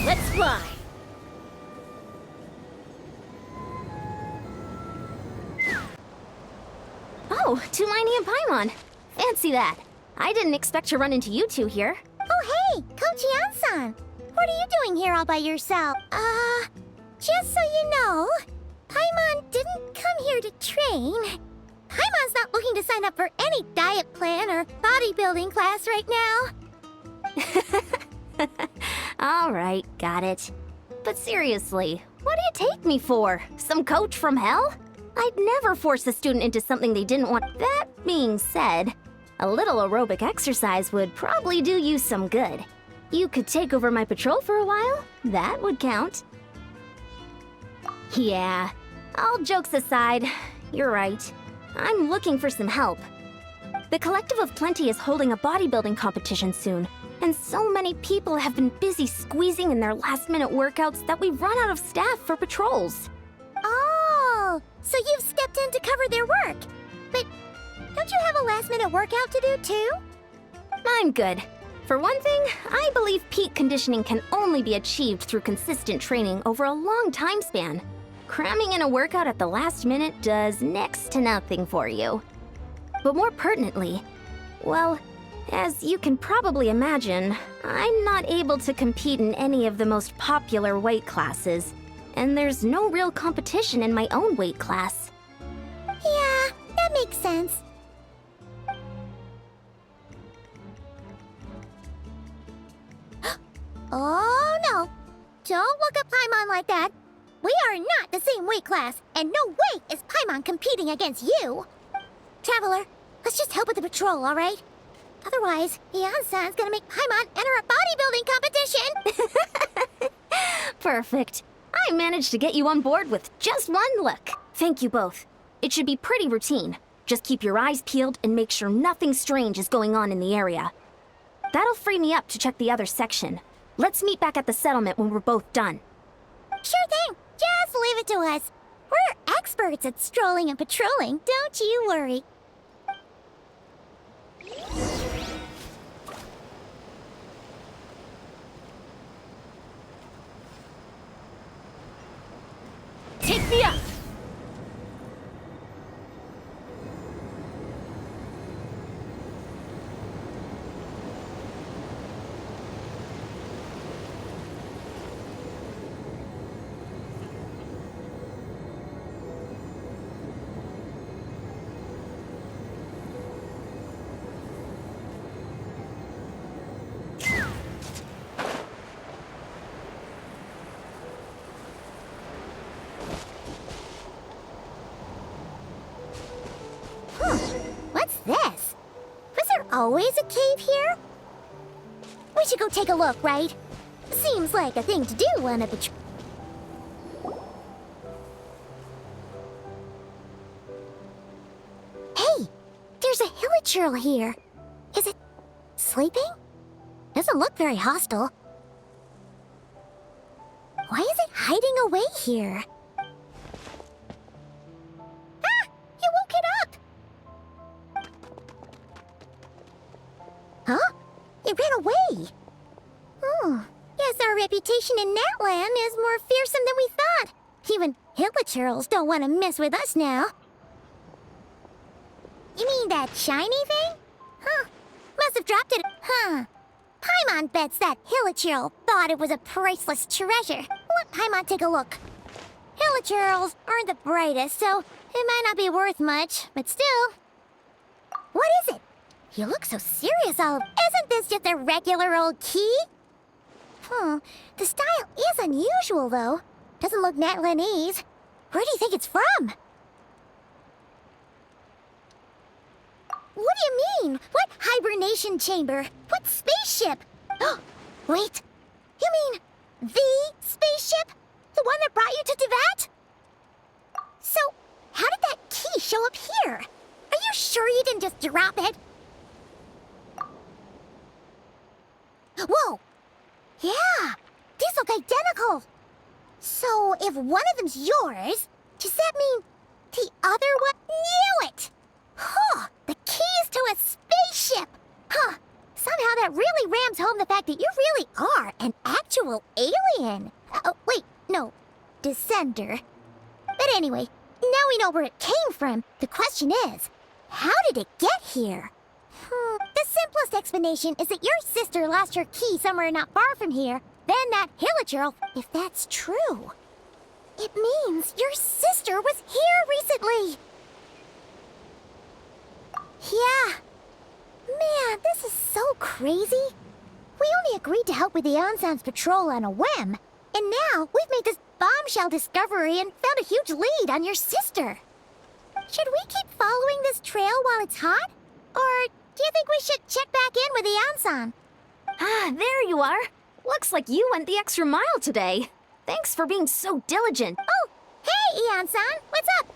Let's fly! Oh, Tulani and Paimon. Fancy that. I didn't expect to run into you two here. Oh hey, Coach Yan-san. What are you doing here all by yourself? Just so you know, Paimon didn't come here to train. Paimon's not looking to sign up for any diet plan or bodybuilding class right now. All right, got it. But seriously, what do you take me for? Some coach from hell? I'd never force a student into something they didn't want. That being said, a little aerobic exercise would probably do you some good. You could take over my patrol for a while. That would count. Yeah, all jokes aside, you're right. I'm looking for some help. The Collective of Plenty is holding a bodybuilding competition soon, and so many people have been busy squeezing in their last-minute workouts that we've run out of staff for patrols. Oh, so you've stepped in to cover their work. But don't you have a last-minute workout to do too? I'm good. For one thing, I believe peak conditioning can only be achieved through consistent training over a long time span. Cramming in a workout at the last minute does next to nothing for you. But more pertinently, well, as you can probably imagine, I'm not able to compete in any of the most popular weight classes, and there's no real competition in my own weight class. Yeah, that makes sense. Oh no! Don't look at Paimon like that. We are not the same weight class, and no way is Paimon competing against you. Traveler, let's just help with the patrol, all right? Otherwise, Yan-san's gonna make Paimon enter a bodybuilding competition. Perfect. I managed to get you on board with just one look. Thank you both. It should be pretty routine. Just keep your eyes peeled and make sure nothing strange is going on in the area. That'll free me up to check the other section. Let's meet back at the settlement when we're both done. Sure thing. Just leave it to us. We're experts at strolling and patrolling, don't you worry. Take me up! What's this? Was there always a cave here? We should go take a look, right? Seems like a thing to do on a patrol. Hey, there's a hilichurl here. Is it sleeping? Doesn't look very hostile. Why is it hiding away here? Ah! You woke it up! Huh? It ran away. Oh, guess our reputation in Natland is more fearsome than we thought. Even hilichurls don't want to mess with us now. You mean that shiny thing? Huh. Must have dropped it. Huh. Paimon bets that hilichurl thought it was a priceless treasure. Let Paimon take a look. Hilichurls aren't the brightest, so it might not be worth much, but still. What is it? You look so serious, Olive. Isn't this just a regular old key? The style is unusual, though. Doesn't look Natlanese. Where do you think it's from? What do you mean? What hibernation chamber? What spaceship? Wait, you mean the spaceship? The one that brought you to Teyvat? So, how did that key show up here? Are you sure you didn't just drop it? Whoa! Yeah! These look identical! So, if one of them's yours, does that mean the other one? Knew it! Huh! The keys to a spaceship! Huh! Some Somehow that really rams home the fact that you really are an actual alien. Oh, wait, no. Descender. But anyway, now we know where it came from. The question is, how did it get here? The simplest explanation is that your sister lost her key somewhere not far from here. Then that Hilichurl, if that's true, it means your sister was here recently. Yeah. Man, this is so crazy. We only agreed to help with the Ansan's patrol on a whim. And now we've made this bombshell discovery and found a huge lead on your sister. Should we keep following this trail while it's hot? Or do you think we should check back in with the Ansan? Ah, there you are. Looks like you went the extra mile today. Thanks for being so diligent. Oh, hey, Ian-san, what's up?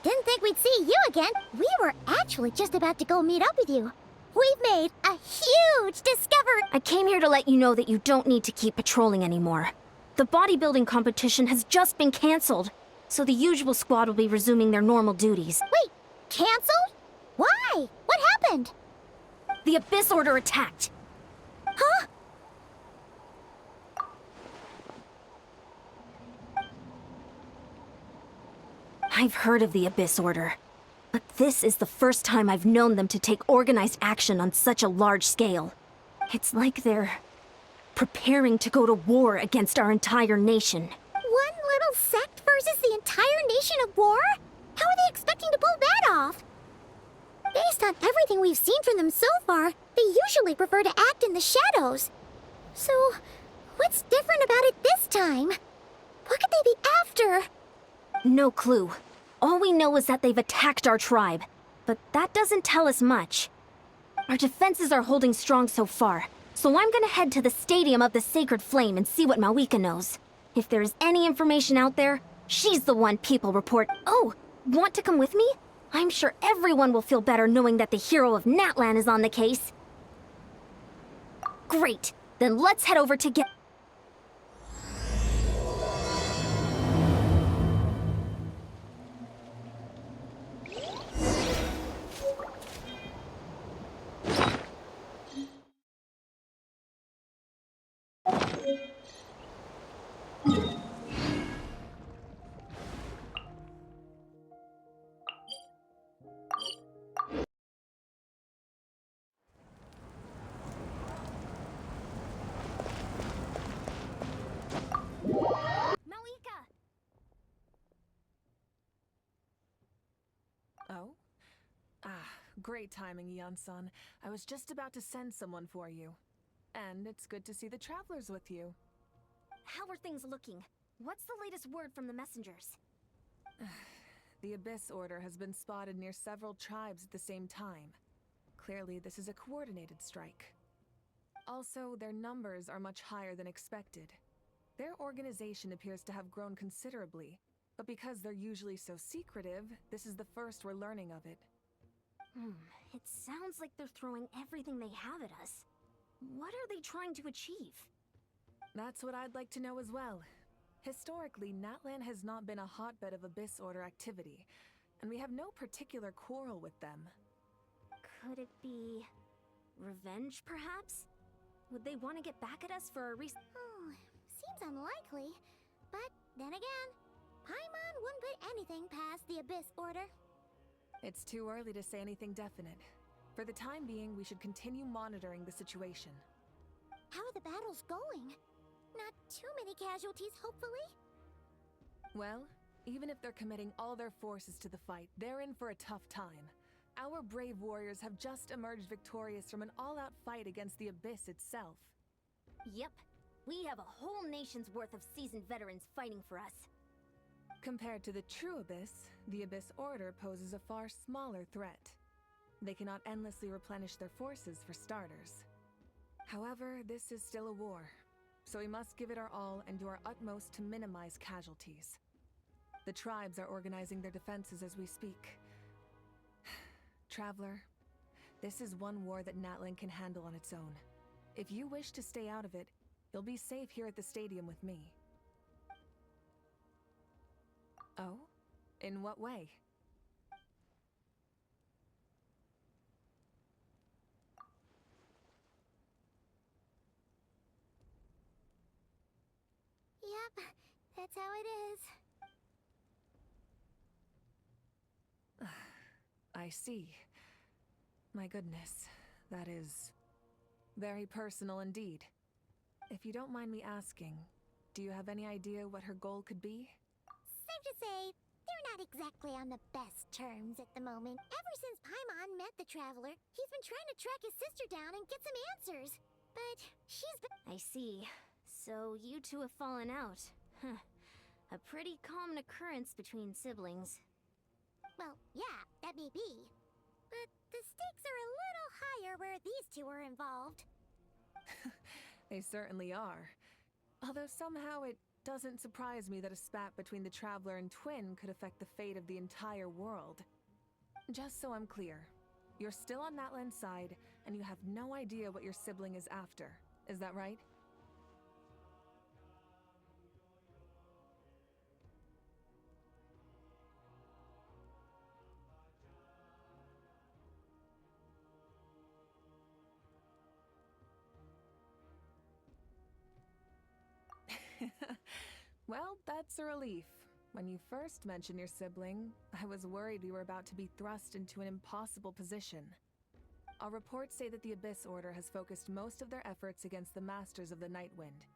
Didn't think we'd see you again. We were actually just about to go meet up with you. We've made a huge discovery. I came here to let you know that you don't need to keep patrolling anymore. The bodybuilding competition has just been canceled, so the usual squad will be resuming their normal duties. Wait, canceled? Why? What happened? The Abyss Order attacked. Huh? I've heard of the Abyss Order, but this is the first time I've known them to take organized action on such a large scale. It's like they're preparing to go to war against our entire nation. One little sect versus the entire nation of war? How are they expecting to pull that off? Based on everything we've seen from them so far, they usually prefer to act in the shadows. So, what's different about it this time? What could they be after? No clue. All we know is that they've attacked our tribe, but that doesn't tell us much. Our defenses are holding strong so far, so I'm gonna head to the Stadium of the Sacred Flame and see what Mawika knows. If there's any information out there, she's the one people report. Oh, want to come with me? I'm sure everyone will feel better knowing that the hero of Natlan is on the case. Great, then let's head over to get... Mawika! Oh? Ah, great timing, Ian-san. I was just about to send someone for you. And it's good to see the travelers with you. How are things looking? What's the latest word from the messengers? The Abyss Order has been spotted near several tribes at the same time. Clearly, this is a coordinated strike. Also, their numbers are much higher than expected. Their organization appears to have grown considerably, but because they're usually so secretive, this is the first we're learning of it. It sounds like they're throwing everything they have at us. What are they trying to achieve? That's what I'd like to know as well. Historically, Natlan has not been a hotbed of Abyss Order activity, and we have no particular quarrel with them. Could it be... revenge, perhaps? Would they want to get back at us for a recent... Oh, seems unlikely. But then again, Paimon wouldn't put anything past the Abyss Order. It's too early to say anything definite. For the time being, we should continue monitoring the situation. How are the battles going? Not too many casualties, hopefully? Well, even if they're committing all their forces to the fight, they're in for a tough time. Our brave warriors have just emerged victorious from an all-out fight against the Abyss itself. Yep. We have a whole nation's worth of seasoned veterans fighting for us. Compared to the true Abyss, the Abyss Order poses a far smaller threat. They cannot endlessly replenish their forces for starters. However, this is still a war, so we must give it our all and do our utmost to minimize casualties. The tribes are organizing their defenses as we speak. Traveler, this is one war that Natlan can handle on its own. If you wish to stay out of it, you'll be safe here at the stadium with me. Oh? In what way? That's how it is. I see. My goodness, that is very personal indeed. If you don't mind me asking, do you have any idea what her goal could be? Safe to say, they're not exactly on the best terms at the moment. Ever since Paimon met the Traveler, he's been trying to track his sister down and get some answers. But she's been— I see. So you two have fallen out. Huh. A pretty common occurrence between siblings. Well, yeah, that may be. But the stakes are a little higher where these two are involved. They certainly are. Although somehow it doesn't surprise me that a spat between the Traveler and Twin could affect the fate of the entire world. Just so I'm clear, you're still on Natlan's side, and you have no idea what your sibling is after. Is that right? Well, that's a relief. When you first mentioned your sibling, I was worried we were about to be thrust into an impossible position. Our reports say that the Abyss Order has focused most of their efforts against the Masters of the Nightwind.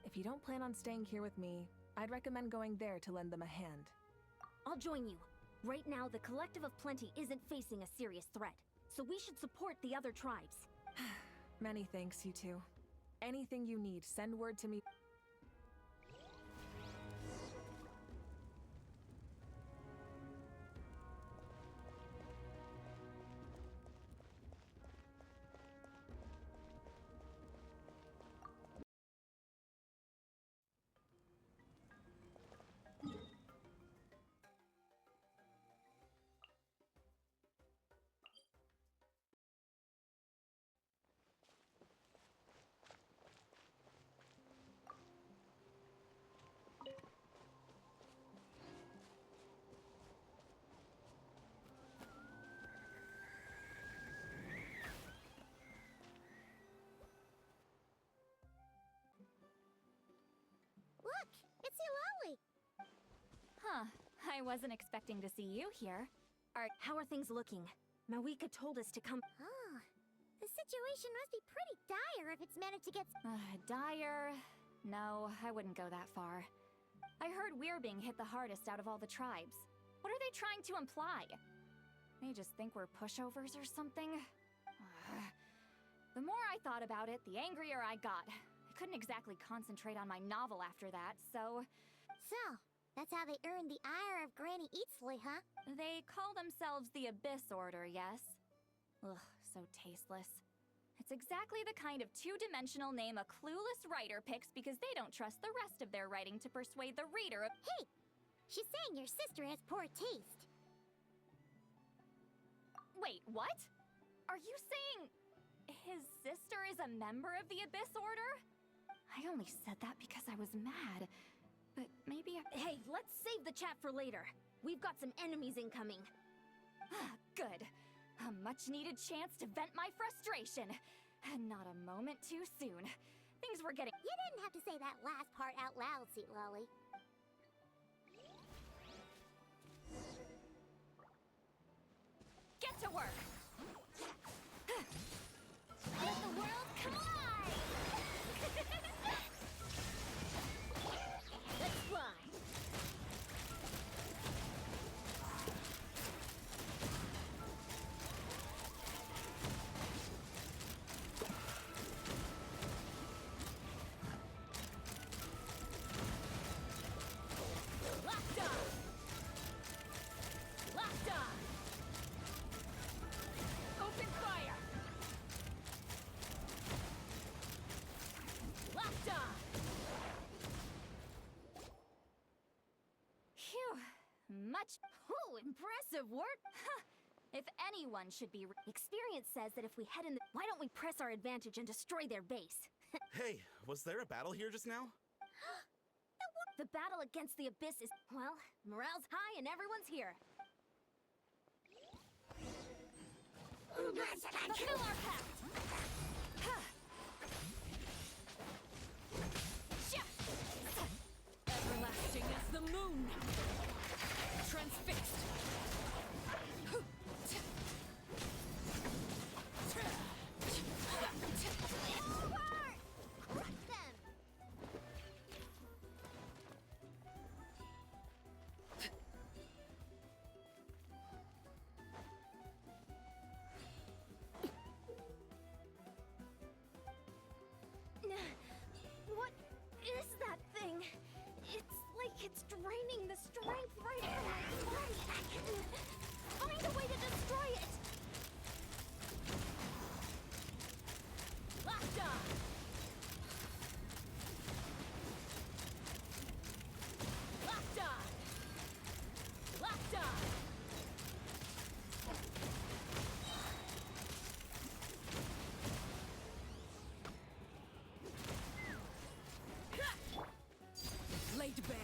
If you don't plan on staying here with me, I'd recommend going there to lend them a hand. I'll join you. Right now, the Collective of Plenty isn't facing a serious threat, so we should support the other tribes. Many thanks, you two. Anything you need, send word to me. Look, it's Eulalie! Huh. I wasn't expecting to see you here. How are things looking? Mawika told us to come. Oh, the situation must be pretty dire if it's managed to get— Dire? No, I wouldn't go that far. I heard we're being hit the hardest out of all the tribes. What are they trying to imply? They just think we're pushovers or something? The more I thought about it, the angrier I got. I couldn't exactly concentrate on my novel after that, so that's how they earned the ire of Granny Eatsley, huh? they call themselves the Abyss Order, yes? Ugh, so tasteless. It's exactly the kind of two-dimensional name a clueless writer picks because they don't trust the rest of their writing to persuade the reader of— Hey! She's saying your sister has poor taste. Wait, what? Are you saying his sister is a member of the Abyss Order? I only said that because I was mad. But maybe Hey, let's save the chat for later. We've got some enemies incoming. Good. A much-needed chance to vent my frustration. Not a moment too soon. Things were getting— You didn't have to say that last part out loud, Sweet Lolly. Get to work! Let the world collide! Let's fly! Locked on! Locked on! Open fire! Locked on! Phew. Much— Oh, impressive work! Huh. If anyone should be— Experience says that if we head in the— Why don't we press our advantage and destroy their base? Hey, was there a battle here just now? The battle against the Abyss is— Well, morale's high and everyone's here. Fulfill our pact! Huh. Everlasting moon! Transfixed! What is that thing? It's like it's draining the strength right out of my body. Find a way to destroy it! Locked on! Locked on! Locked on! Laid bare.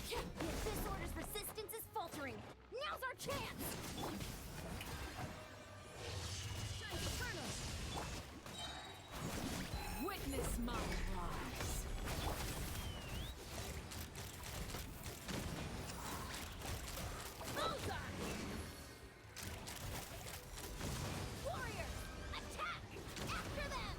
The Abyss Order's resistance is faltering. Now's our chance! Shine eternal. Witness my rise. Bullseye! Warriors, attack! After them!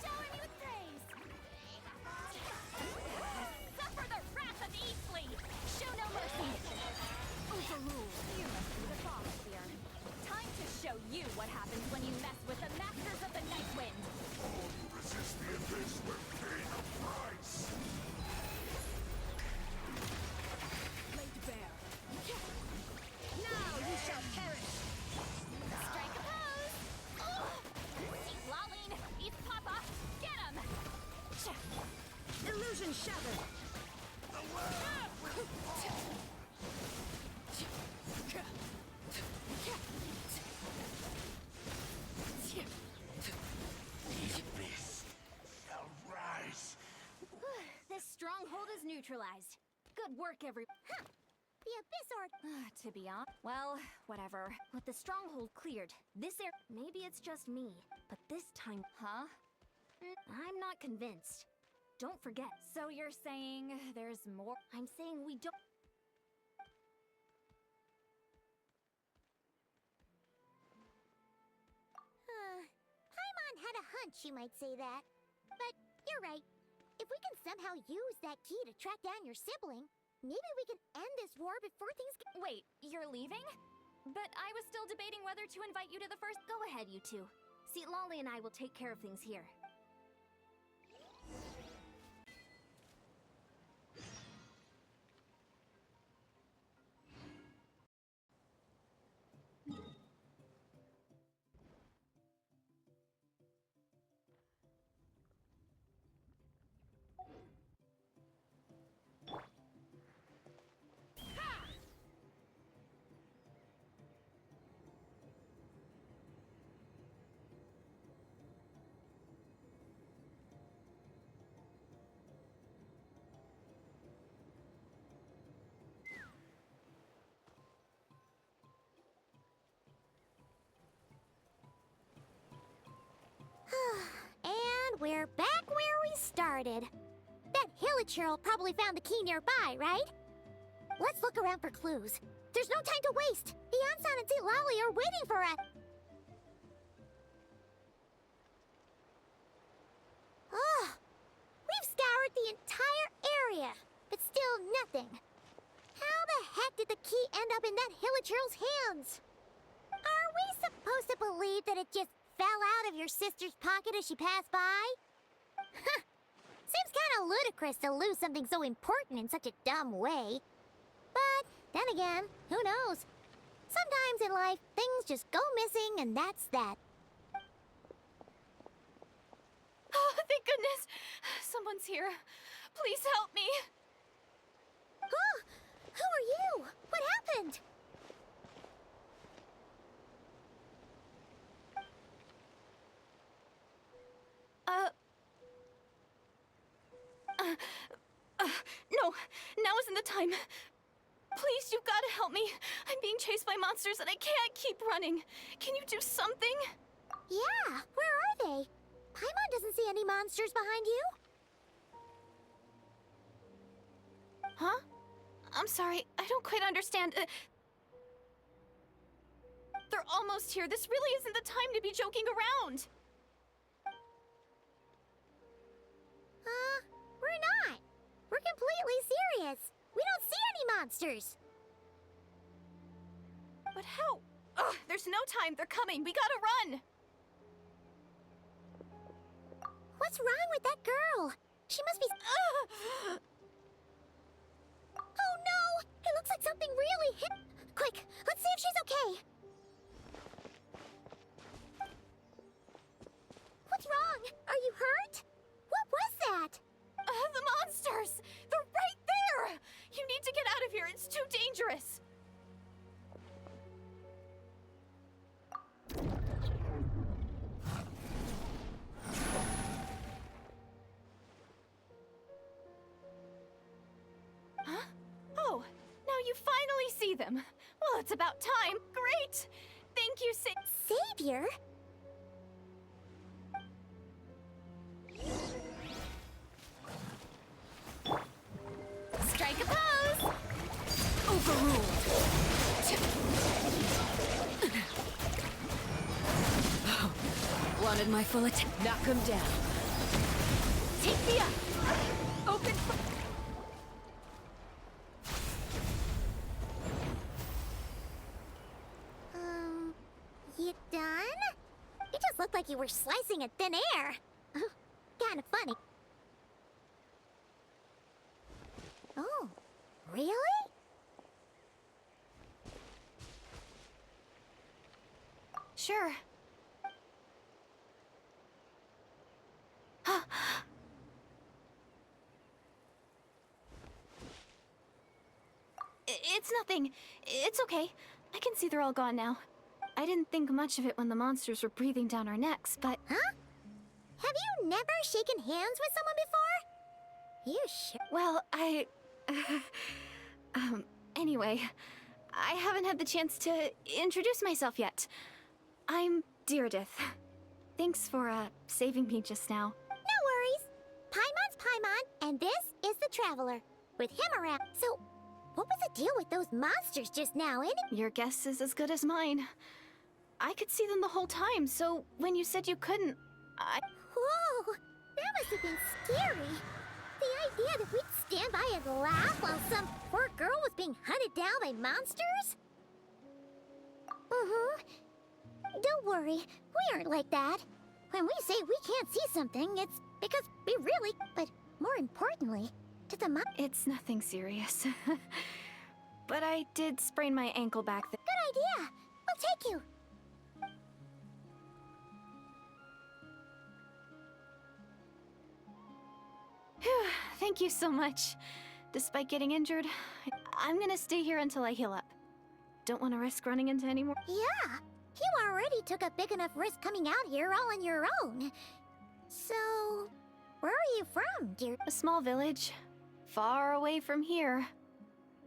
Shower me with praise! Suffer the wrath of Eastleigh! Show no mercy! Overrule! You must be the boss here. Time to show you what happens when you mess with the Masters of the Night Wind! Resist the abyss will pay the price! Laid bare. Now you shall perish! Strike a pose! Eat Laline! Eat Papa! Get him! Illusion shattered! The abyss shall rise! This stronghold is neutralized. Good work, every. The Abyss Order. To be honest, well, whatever. With the stronghold cleared, this air. Maybe it's just me, but this time, Huh? I'm not convinced. Don't forget. So you're saying there's more? I'm saying we don't. Paimon had a hunch you might say that. But you're right. If we can somehow use that key to track down your sibling, maybe we can end this war before things get. Wait, you're leaving? But I was still debating whether to invite you to the first. Go ahead, you two. See, Lolly and I will take care of things here. And we're back where we started. That Hilichurl probably found the key nearby, right? Let's look around for clues. There's no time to waste. The Ansan and St. Lally are waiting for us. Oh, we've scoured the entire area, but still nothing. How the heck did the key end up in that Hilichurl's hands? Are we supposed to believe that it just fell out of your sister's pocket as she passed by? Seems kind of ludicrous to lose something so important in such a dumb way. But then again, who knows? Sometimes in life, things just go missing and that's that. Oh, thank goodness! Someone's here. Please help me! Huh? Who are you? What happened? No, now isn't the time. Please, you've got to help me. I'm being chased by monsters and I can't keep running. Can you do something? Yeah, where are they? Paimon doesn't see any monsters behind you. Huh? I'm sorry, I don't quite understand. They're almost here. This really isn't the time to be joking around. We're not. We're completely serious. We don't see any monsters. But how? Ugh, there's no time. They're coming. We gotta run. What's wrong with that girl? She must be... Oh no! It looks like something really hit... Quick, let's see if she's okay. What's wrong? Are you hurt? What was that? The monsters! They're right there! You need to get out of here. It's too dangerous. Huh? Oh, now you finally see them. Well, it's about time. Great! Thank you, Savior? Strike a pose! Overruled. Wanted my full attention. Knock him down. Take me up! Open You done? You just looked like you were slicing at thin air. Kinda funny. Oh, really? Sure. It's nothing. It's okay. I can see they're all gone now. I didn't think much of it when the monsters were breathing down our necks, but... Huh? Have you never shaken hands with someone before? You sure? Well, anyway, I haven't had the chance to introduce myself yet. I'm Deirdith. Thanks for, saving me just now. No worries. Paimon's Paimon, and this is the Traveler. With him around. So, what was the deal with those monsters just now, Your guess is as good as mine. I could see them the whole time, so when you said you couldn't, Whoa! That must have been scary. The idea that we'd stand by and laugh while some poor girl was being hunted down by monsters? Don't worry, we aren't like that. When we say we can't see something, it's because we really... But more importantly, to the It's nothing serious. But I did sprain my ankle back there. Good idea! We'll take you. Phew, thank you so much. Despite getting injured, I'm gonna stay here until I heal up. Don't want to risk running into any more. Yeah, you already took a big enough risk coming out here all on your own. So, where are you from, dear? A small village, far away from here.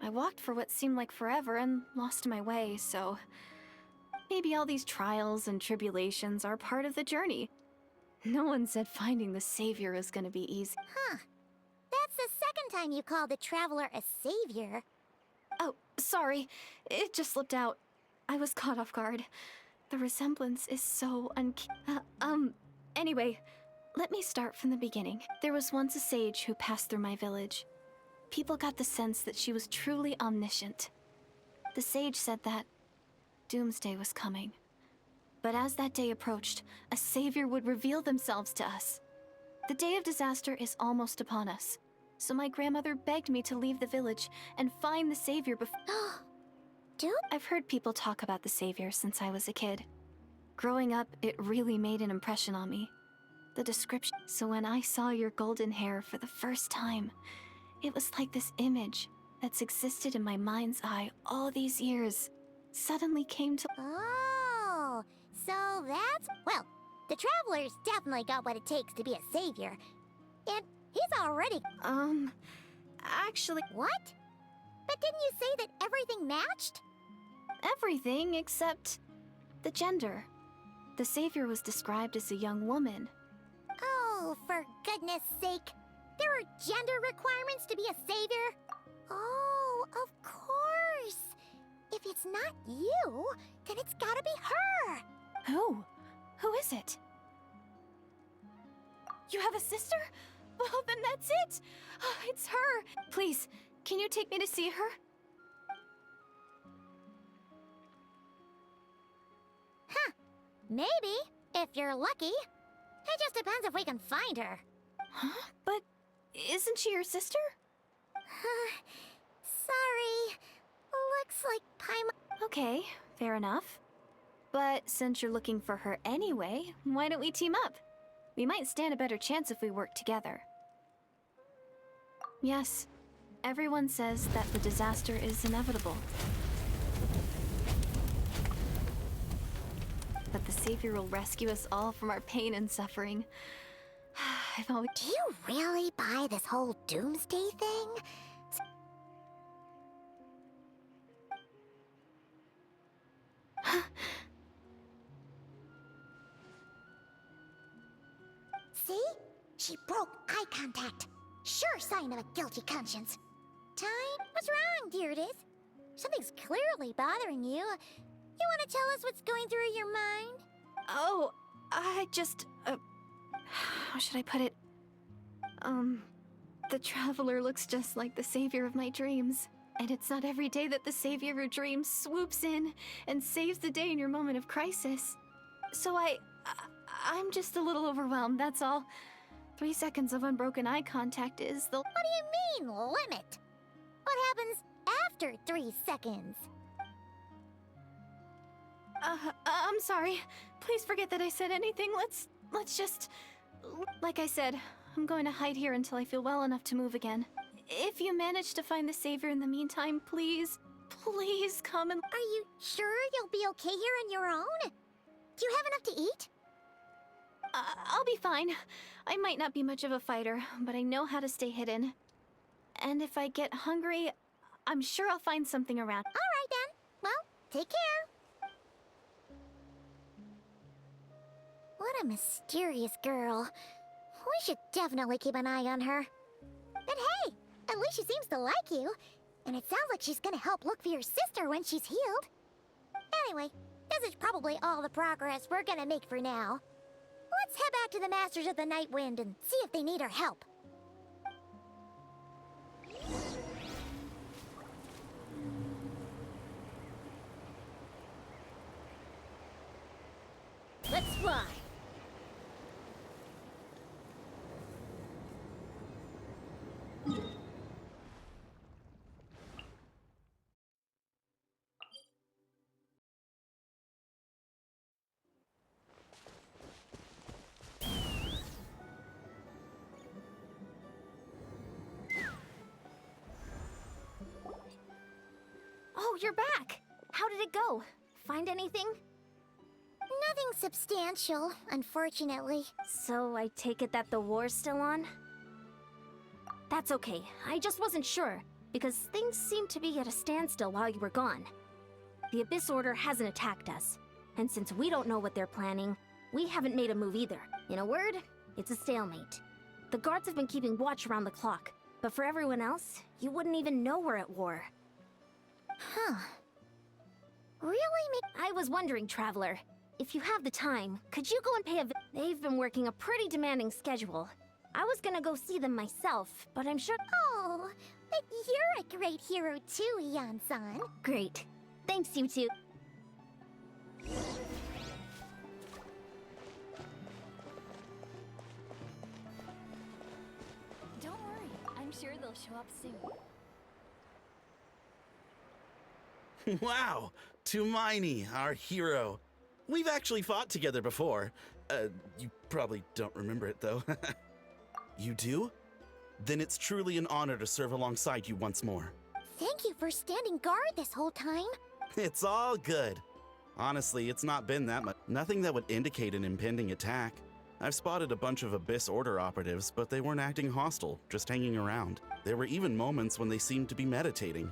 I walked for what seemed like forever and lost my way, so... Maybe all these trials and tribulations are part of the journey. No one said finding the Savior is gonna be easy. Huh. That's the second time you called the Traveler a savior. Oh, sorry. It just slipped out. I was caught off guard. The resemblance is so anyway, let me start from the beginning. There was once a sage who passed through my village. People got the sense that she was truly omniscient. The sage said that doomsday was coming. But as that day approached, a savior would reveal themselves to us. The day of disaster is almost upon us, so my grandmother begged me to leave the village and find the savior before... I've heard people talk about the savior since I was a kid. Growing up, it really made an impression on me. The description... So when I saw your golden hair for the first time, it was like this image that's existed in my mind's eye all these years suddenly came to... Oh, so that's... Well, the Traveler's definitely got what it takes to be a savior. And he's already... Actually... What? But didn't you say that everything matched? Everything except the gender. The savior was described as a young woman. Oh, for goodness sake. There are gender requirements to be a savior? Oh, of course. If it's not you, then it's gotta be her. Who? Who is it? You have a sister? Well, then that's it! It's her! Please, can you take me to see her? Huh. Maybe, if you're lucky. It just depends if we can find her. Huh? But isn't she your sister? Sorry. Looks like Paimon... Okay, fair enough. But since you're looking for her anyway, why don't we team up? We might stand a better chance if we work together. Yes, everyone says that the disaster is inevitable. That the Savior will rescue us all from our pain and suffering. I've always... Do you really buy this whole doomsday thing? See? She broke eye contact. Sure sign of a guilty conscience. Time? What's wrong, Deirdis? Something's clearly bothering you. You want to tell us what's going through your mind? Oh, I just... how should I put it? The Traveler looks just like the savior of my dreams. And it's not every day that the savior of your dreams swoops in and saves the day in your moment of crisis. So I'm just a little overwhelmed, that's all. 3 seconds of unbroken eye contact is the... What do you mean, limit? What happens after 3 seconds? I'm sorry. Please forget that I said anything. Let's just... Like I said, I'm going to hide here until I feel well enough to move again. If you manage to find the savior in the meantime, please come and... Are you sure you'll be okay here on your own? Do you have enough to eat? I'll be fine. I might not be much of a fighter, but I know how to stay hidden. And if I get hungry, I'm sure I'll find something around. All right then. Well, take care. What a mysterious girl. We should definitely keep an eye on her. But hey, at least she seems to like you. And it sounds like she's gonna help look for your sister when she's healed. Anyway, this is probably all the progress we're gonna make for now. Let's head back to the Masters of the Night Wind and see if they need our help. Let's fly. Oh, you're back! How did it go? Find anything? Nothing substantial, unfortunately. So I take it that the war's still on? That's okay. I just wasn't sure, because things seemed to be at a standstill while you were gone. The Abyss Order hasn't attacked us, and since we don't know what they're planning, we haven't made a move either. In a word, it's a stalemate. The guards have been keeping watch around the clock, but for everyone else, you wouldn't even know we're at war. Huh. Really? I was wondering, Traveler, if you have the time, could you go and pay a They've been working a pretty demanding schedule. I was gonna go see them myself, but I'm sure... Oh, but you're a great hero too, Ian-san. Great. Thanks, you two. Don't worry, I'm sure they'll show up soon. Wow! Tumaini, our hero. We've actually fought together before. You probably don't remember it, though. You do? Then it's truly an honor to serve alongside you once more. Thank you for standing guard this whole time. It's all good. Honestly, it's not been that much. Nothing that would indicate an impending attack. I've spotted a bunch of Abyss Order operatives, but they weren't acting hostile, just hanging around. There were even moments when they seemed to be meditating.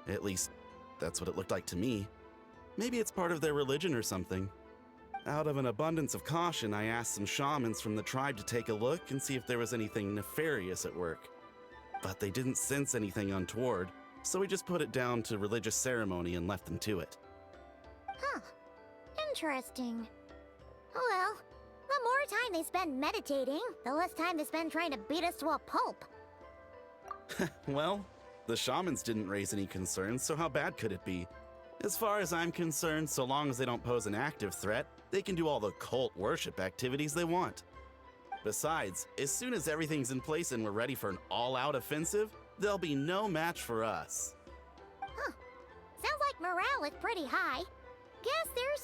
At least, that's what it looked like to me. Maybe it's part of their religion or something. Out of an abundance of caution, I asked some shamans from the tribe to take a look and see if there was anything nefarious at work. But they didn't sense anything untoward, so we just put it down to religious ceremony and left them to it. Huh. Interesting. Oh well, the more time they spend meditating, the less time they spend trying to beat us to a pulp. Well, the shamans didn't raise any concerns, so how bad could it be? As far as I'm concerned, so long as they don't pose an active threat, they can do all the cult worship activities they want. Besides, as soon as everything's in place and we're ready for an all-out offensive, there'll be no match for us. Huh. Sounds like morale is pretty high. Guess they're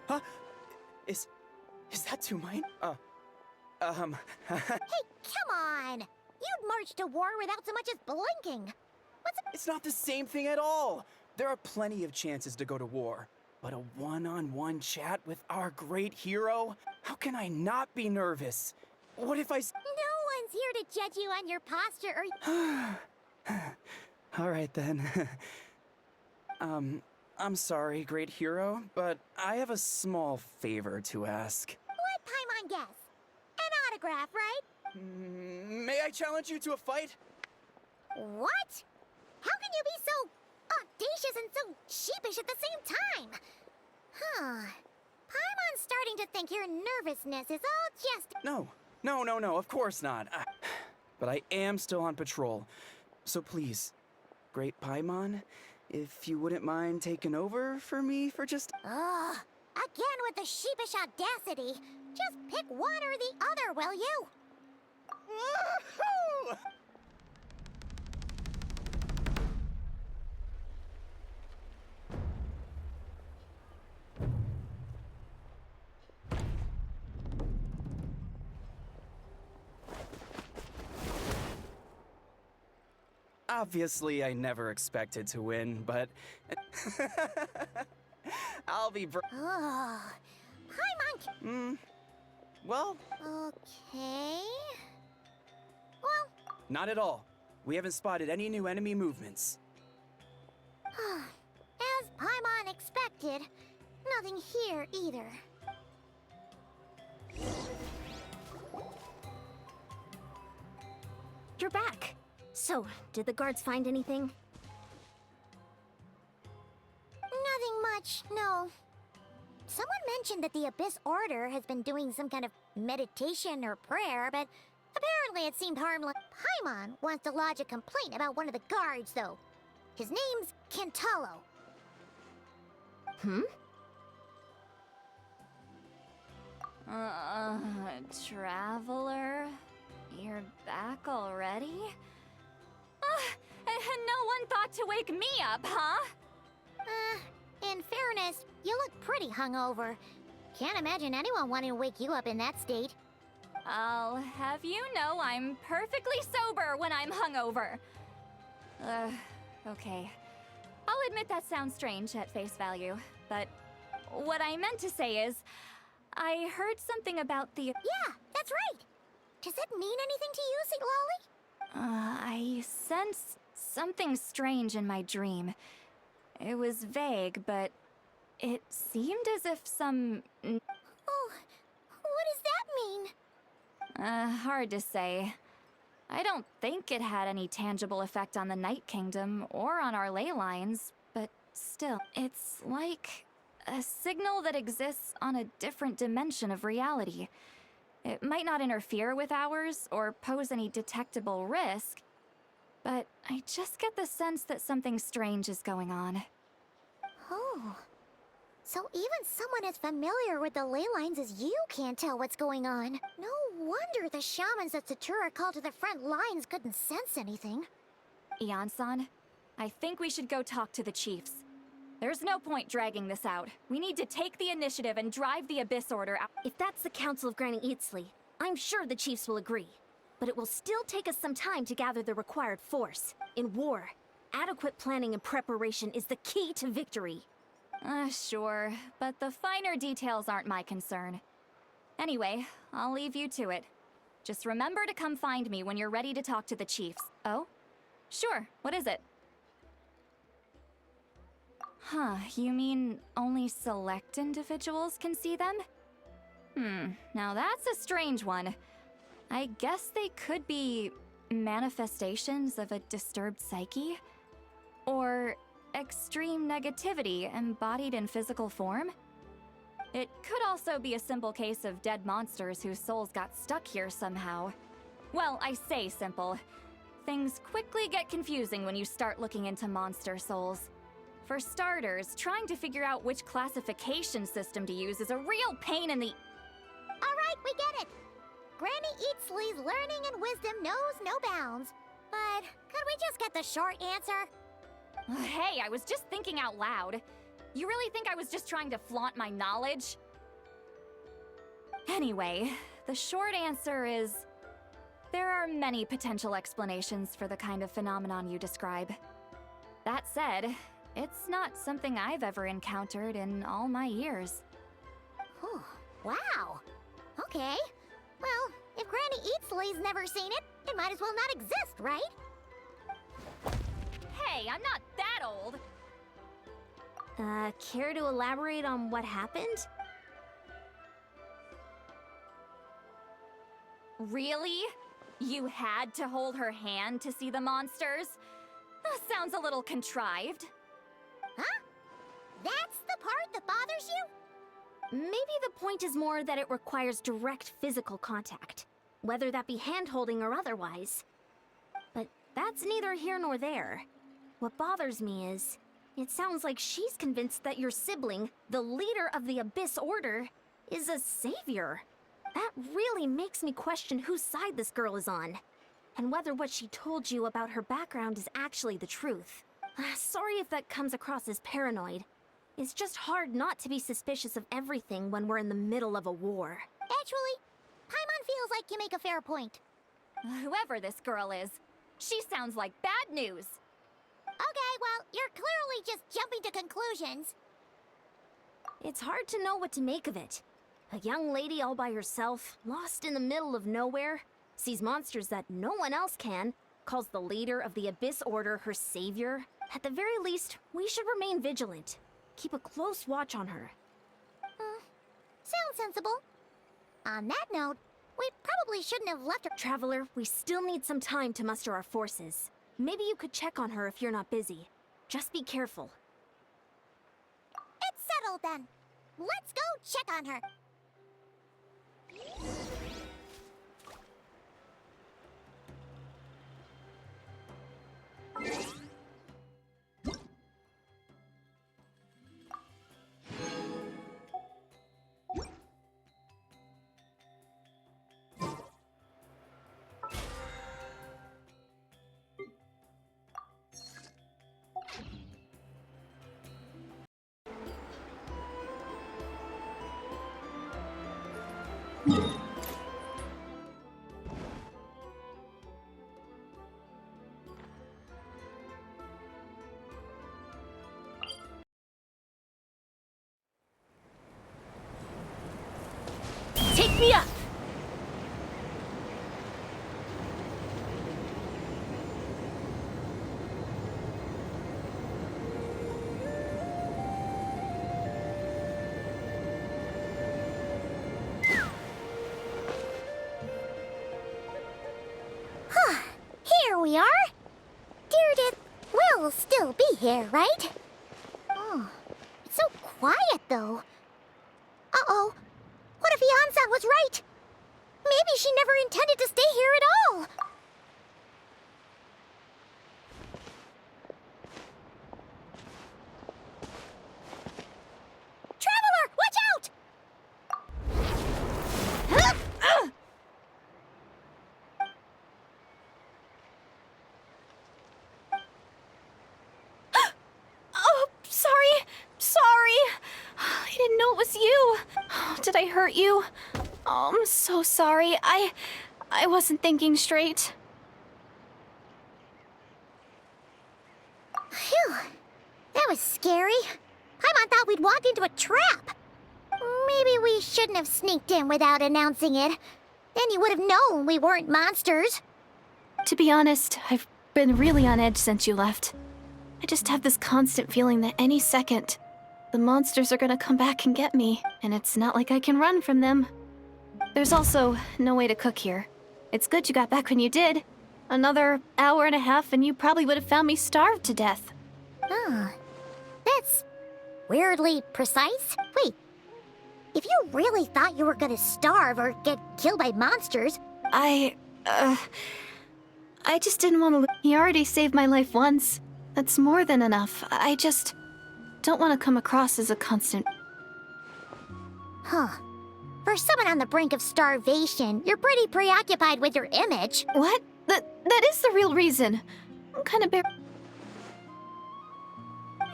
Huh? Is that two mine? Hey, come on! You'd march to war without so much as blinking. It's not the same thing at all. There are plenty of chances to go to war. But a one-on-one chat with our great hero? How can I not be nervous? What if I... No one's here to judge you on your posture or... All right, then. I'm sorry, great hero, but I have a small favor to ask. Let Paimon guess. An autograph, right? May I challenge you to a fight? What? How can you be so audacious and so sheepish at the same time? Huh. Paimon's starting to think your nervousness is all just... No, of course not. But I am still on patrol. So please, great Paimon, if you wouldn't mind taking over for me for just... Ugh. Again with the sheepish audacity. Just pick one or the other, will you? Woohoo! Obviously, I never expected to win, but... I'll be Ugh. Paimon... well... Okay... Well... Not at all. We haven't spotted any new enemy movements. As Paimon expected, nothing here either. You're back. So, did the guards find anything? Nothing much, no. Someone mentioned that the Abyss Order has been doing some kind of meditation or prayer, but apparently it seemed harmless. Paimon wants to lodge a complaint about one of the guards, though. His name's Kentalo. Traveler? You're back already? And no one thought to wake me up, huh? In fairness, you look pretty hungover. Can't imagine anyone wanting to wake you up in that state. I'll have you know I'm perfectly sober when I'm hungover. Okay. I'll admit that sounds strange at face value, but what I meant to say is, I heard something about the... Yeah, that's right. Does it mean anything to you, St. Lolly? I sensed something strange in my dream. It was vague, but it seemed as if some... Oh, what does that mean? Hard to say. I don't think it had any tangible effect on the Night Kingdom or on our ley lines, but still, it's like a signal that exists on a different dimension of reality. It might not interfere with ours or pose any detectable risk, but I just get the sense that something strange is going on. Oh. So even someone as familiar with the ley lines as you can't tell what's going on. No wonder the shamans that Satura called to the front lines couldn't sense anything. Ian-san, I think we should go talk to the chiefs. There's no point dragging this out. We need to take the initiative and drive the Abyss Order out. If that's the Council of Granny Eatsley, I'm sure the chiefs will agree. But it will still take us some time to gather the required force. In war, adequate planning and preparation is the key to victory. Sure, but the finer details aren't my concern. Anyway, I'll leave you to it. Just remember to come find me when you're ready to talk to the chiefs. Oh? Sure, what is it? Huh, you mean only select individuals can see them? Now that's a strange one. I guess they could be manifestations of a disturbed psyche? Or extreme negativity embodied in physical form? It could also be a simple case of dead monsters whose souls got stuck here somehow. Well, I say simple. Things quickly get confusing when you start looking into monster souls. For starters, trying to figure out which classification system to use is a real pain in the... Alright, we get it. Granny Eatsley's learning and wisdom knows no bounds. But could we just get the short answer? Hey, I was just thinking out loud. You really think I was just trying to flaunt my knowledge? Anyway, the short answer is... there are many potential explanations for the kind of phenomenon you describe. That said, it's not something I've ever encountered in all my years. Whew, wow. Okay. Well, if Granny Eatsley's never seen it, it might as well not exist, right? Hey, I'm not that old! Care to elaborate on what happened? Really? You had to hold her hand to see the monsters? Sounds a little contrived. Huh? That's the part that bothers you? Maybe the point is more that it requires direct physical contact, whether that be hand-holding or otherwise. But that's neither here nor there. What bothers me is, it sounds like she's convinced that your sibling, the leader of the Abyss Order, is a savior. That really makes me question whose side this girl is on, and whether what she told you about her background is actually the truth. Sorry if that comes across as paranoid. It's just hard not to be suspicious of everything when we're in the middle of a war. Actually, Paimon feels like you make a fair point. Whoever this girl is, she sounds like bad news. Okay, well, you're clearly just jumping to conclusions. It's hard to know what to make of it. A young lady all by herself, lost in the middle of nowhere, sees monsters that no one else can, calls the leader of the Abyss Order her savior. At the very least, we should remain vigilant. Keep a close watch on her. Sounds sensible. On that note, we probably shouldn't have left her. Traveler, we still need some time to muster our forces. Maybe you could check on her if you're not busy. Just be careful. It's settled then. Let's go check on her. Take me up! Here we are. Deirdre will still be here, right? Oh, it's so quiet though. Uh-oh. What if Yansan was right? Maybe she never intended to stay here at all. Traveler, watch out! Oh, sorry. I didn't know it was you. Did I hurt you? Oh, I'm so sorry. I wasn't thinking straight. was scary. Paimon thought we'd walked into a trap. Maybe we shouldn't have sneaked in without announcing it. Then you would have known we weren't monsters. To be honest, I've been really on edge since you left. I just have this constant feeling that any second, the monsters are gonna come back and get me, and it's not like I can run from them. There's also no way to cook here. It's good you got back when you did. Another hour and a half and you probably would have found me starved to death. Oh, that's weirdly precise. Wait, if you really thought you were gonna starve or get killed by monsters... I just didn't want to... He already saved my life once. That's more than enough. I just don't want to come across as a constant... Huh. For someone on the brink of starvation, you're pretty preoccupied with your image. What? That is the real reason. I'm kind of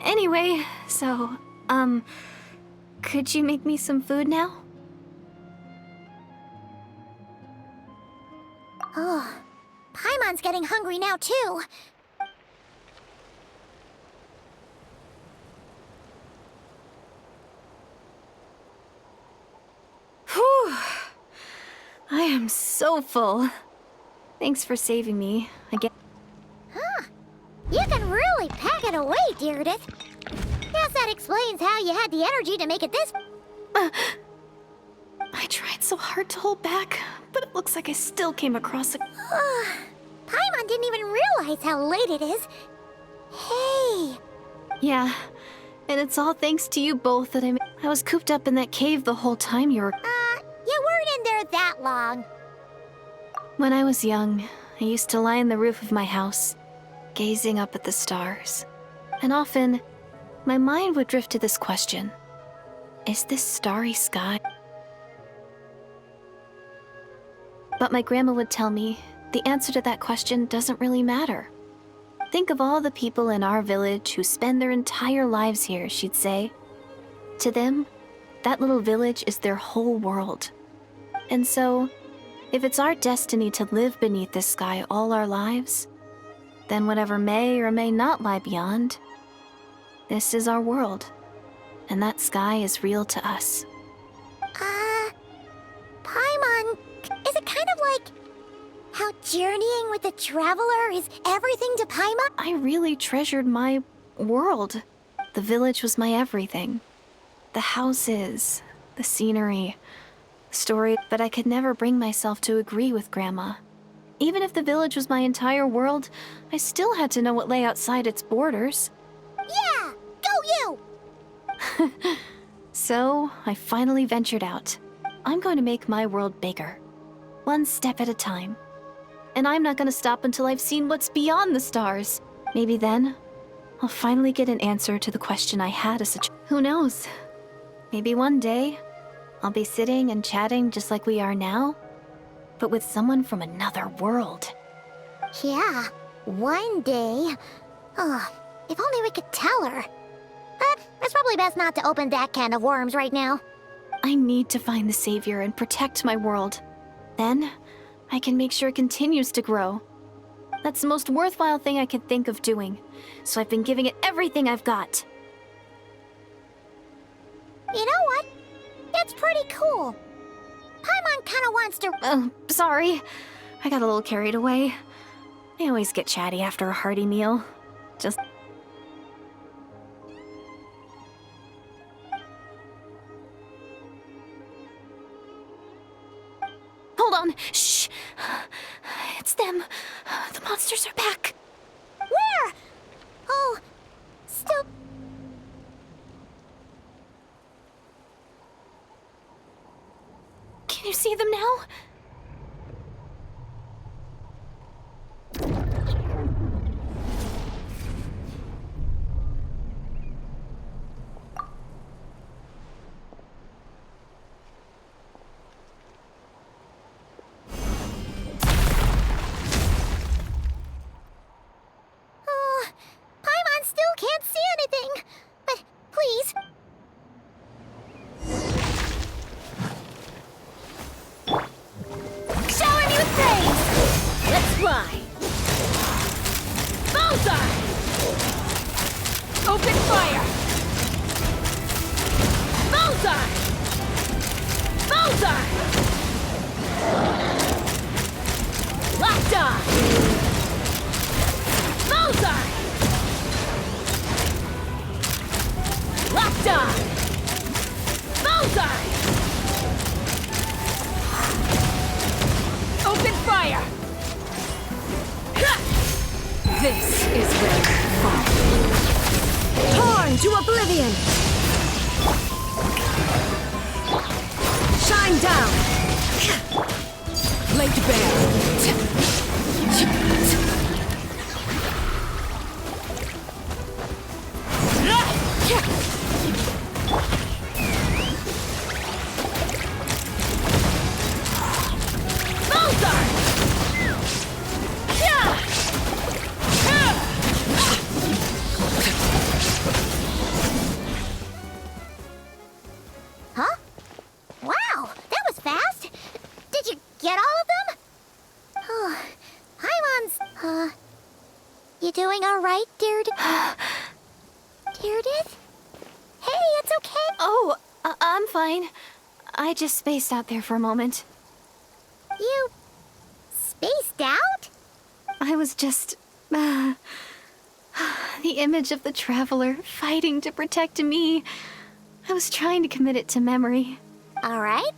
Anyway, so, could you make me some food now? Oh, Paimon's getting hungry now, too. Whew. I am so full. Thanks for saving me again. Huh. You can really pack it away, Deirdre. Guess that explains how you had the energy to make it this... I tried so hard to hold back, but it looks like I still came across a... Paimon didn't even realize how late it is. Hey. Yeah, and it's all thanks to you both that I was cooped up in that cave the whole time you were... You weren't in there that long. When I was young, I used to lie on the roof of my house, gazing up at the stars. And often, my mind would drift to this question. Is this starry sky? But my grandma would tell me, the answer to that question doesn't really matter. Think of all the people in our village who spend their entire lives here, she'd say. To them, that little village is their whole world. And so, if it's our destiny to live beneath this sky all our lives, then whatever may or may not lie beyond, this is our world, and that sky is real to us. Paimon, is it kind of like how journeying with the traveler is everything to Paimon? I really treasured my world. The village was my everything. The houses, the scenery, story, but I could never bring myself to agree with Grandma. Even if the village was my entire world, I still had to know what lay outside its borders. Yeah! Go you! So, I finally ventured out. I'm going to make my world bigger. One step at a time. And I'm not going to stop until I've seen what's beyond the stars. Maybe then, I'll finally get an answer to the question I had as a child. Who knows? Maybe one day, I'll be sitting and chatting just like we are now, but with someone from another world. Yeah, one day. Oh, if only we could tell her. But it's probably best not to open that can of worms right now. I need to find the Savior and protect my world. Then, I can make sure it continues to grow. That's the most worthwhile thing I could think of doing, so I've been giving it everything I've got. You know what? That's pretty cool. Paimon kinda wants to... Sorry. I got a little carried away. I always get chatty after a hearty meal. Just... Hold on! Shh! It's them. The monsters are back. Where? Oh, still... Can you see them now? Paimon still can't see anything. But please... Bullseye! Locked on! Bullseye! Locked on! Bullseye! Open fire! This is where you fall. Torn to oblivion! Shine down! Laid bare! Huh? Wow, that was fast. Did you get all of them? Oh, Paimon's, you doing all right, Deirdre? Deirdre? Hey, it's okay. Oh, I'm fine. I just spaced out there for a moment. You spaced out? I was just. The image of the traveler fighting to protect me. I was trying to commit it to memory. All right.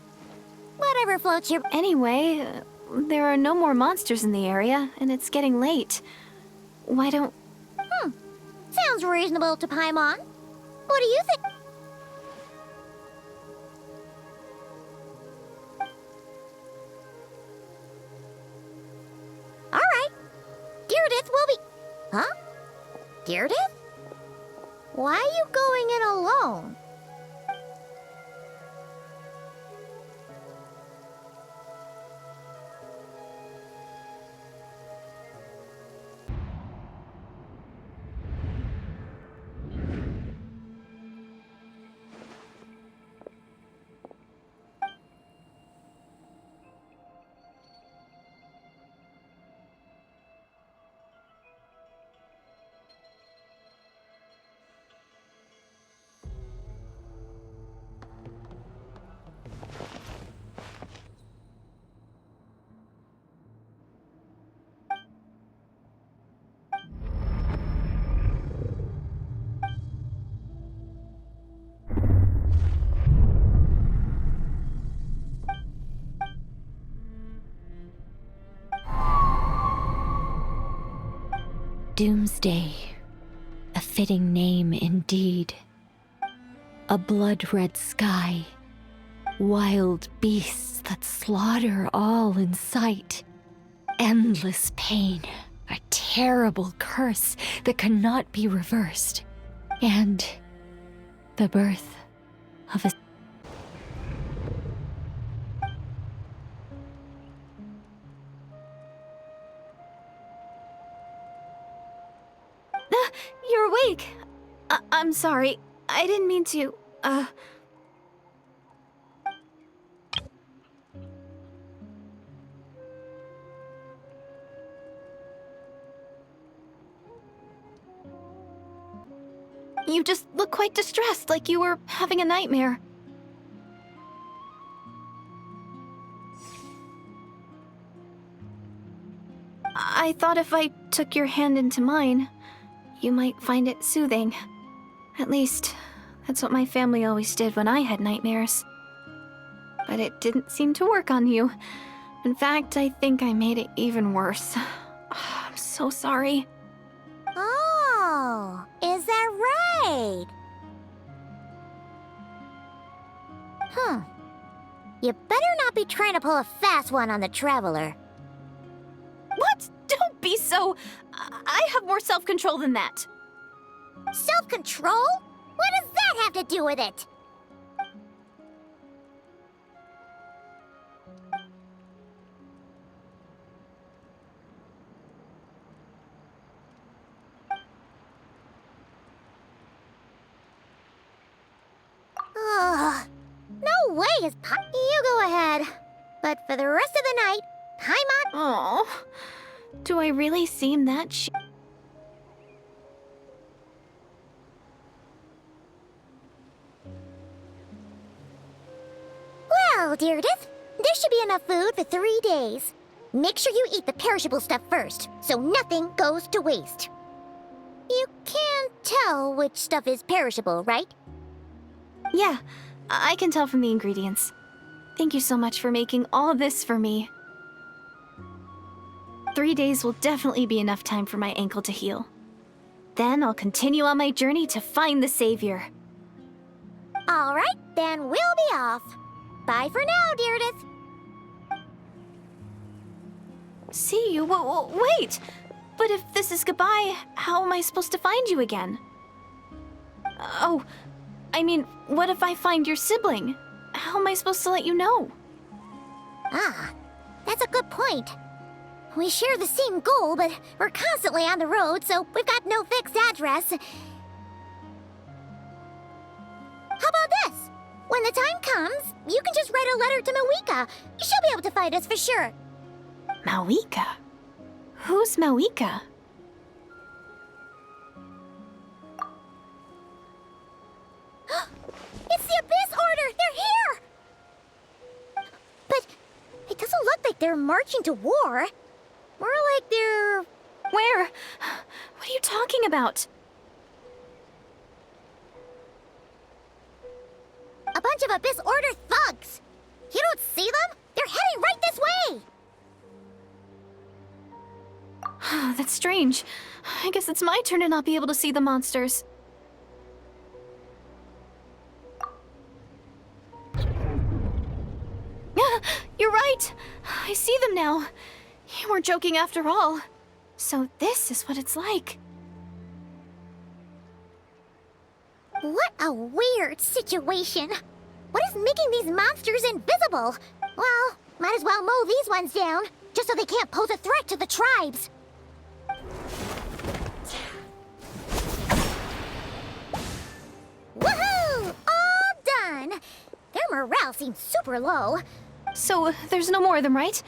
Whatever floats your... Anyway, there are no more monsters in the area, and it's getting late. Why don't... Sounds reasonable to Paimon. What do you think? All right. Deirdre will be... Huh? Deirdre? Why are you going in alone? Doomsday, a fitting name indeed. A blood-red sky, wild beasts that slaughter all in sight, endless pain, a terrible curse that cannot be reversed, and the birth of a... You're awake! I'm sorry. I didn't mean to, You just look quite distressed, like you were having a nightmare. I thought if I took your hand into mine, you might find it soothing. At least, that's what my family always did when I had nightmares. But it didn't seem to work on you. In fact, I think I made it even worse. I'm so sorry. Oh, is that right? You better not be trying to pull a fast one on the Traveler. What? Don't be so... I have more self-control than that. Self-control? What does that have to do with it? Ugh. No way is You go ahead. But for the rest of the night, Paimon... Oh, do I really seem that Well, Deirdith. There should be enough food for 3 days. Make sure you eat the perishable stuff first, so nothing goes to waste. You can't tell which stuff is perishable, right? Yeah, I can tell from the ingredients. Thank you so much for making all this for me. 3 days will definitely be enough time for my ankle to heal. Then I'll continue on my journey to find the Savior. All right, then we'll be off. Bye for now, Deirdith. See you? Wait! But if this is goodbye, how am I supposed to find you again? Oh, I mean, what if I find your sibling? How am I supposed to let you know? Ah, that's a good point. We share the same goal, but we're constantly on the road, so we've got no fixed address. How about this? When the time comes, you can just write a letter to Mawika. She'll be able to find us for sure. Mawika? Who's Mawika? It's the Abyss Order! They're here! But it doesn't look like they're marching to war. More like they're... Where? What are you talking about? a bunch of Abyss Order thugs! You don't see them? They're heading right this way! That's strange. I guess it's my turn to not be able to see the monsters. You're right! I see them now. You weren't joking after all. So this is what it's like. What a weird situation. What is making these monsters invisible? Well, might as well mow these ones down, just so they can't pose a threat to the tribes. Woohoo! All done! Their morale seems super low. So there's no more of them, right?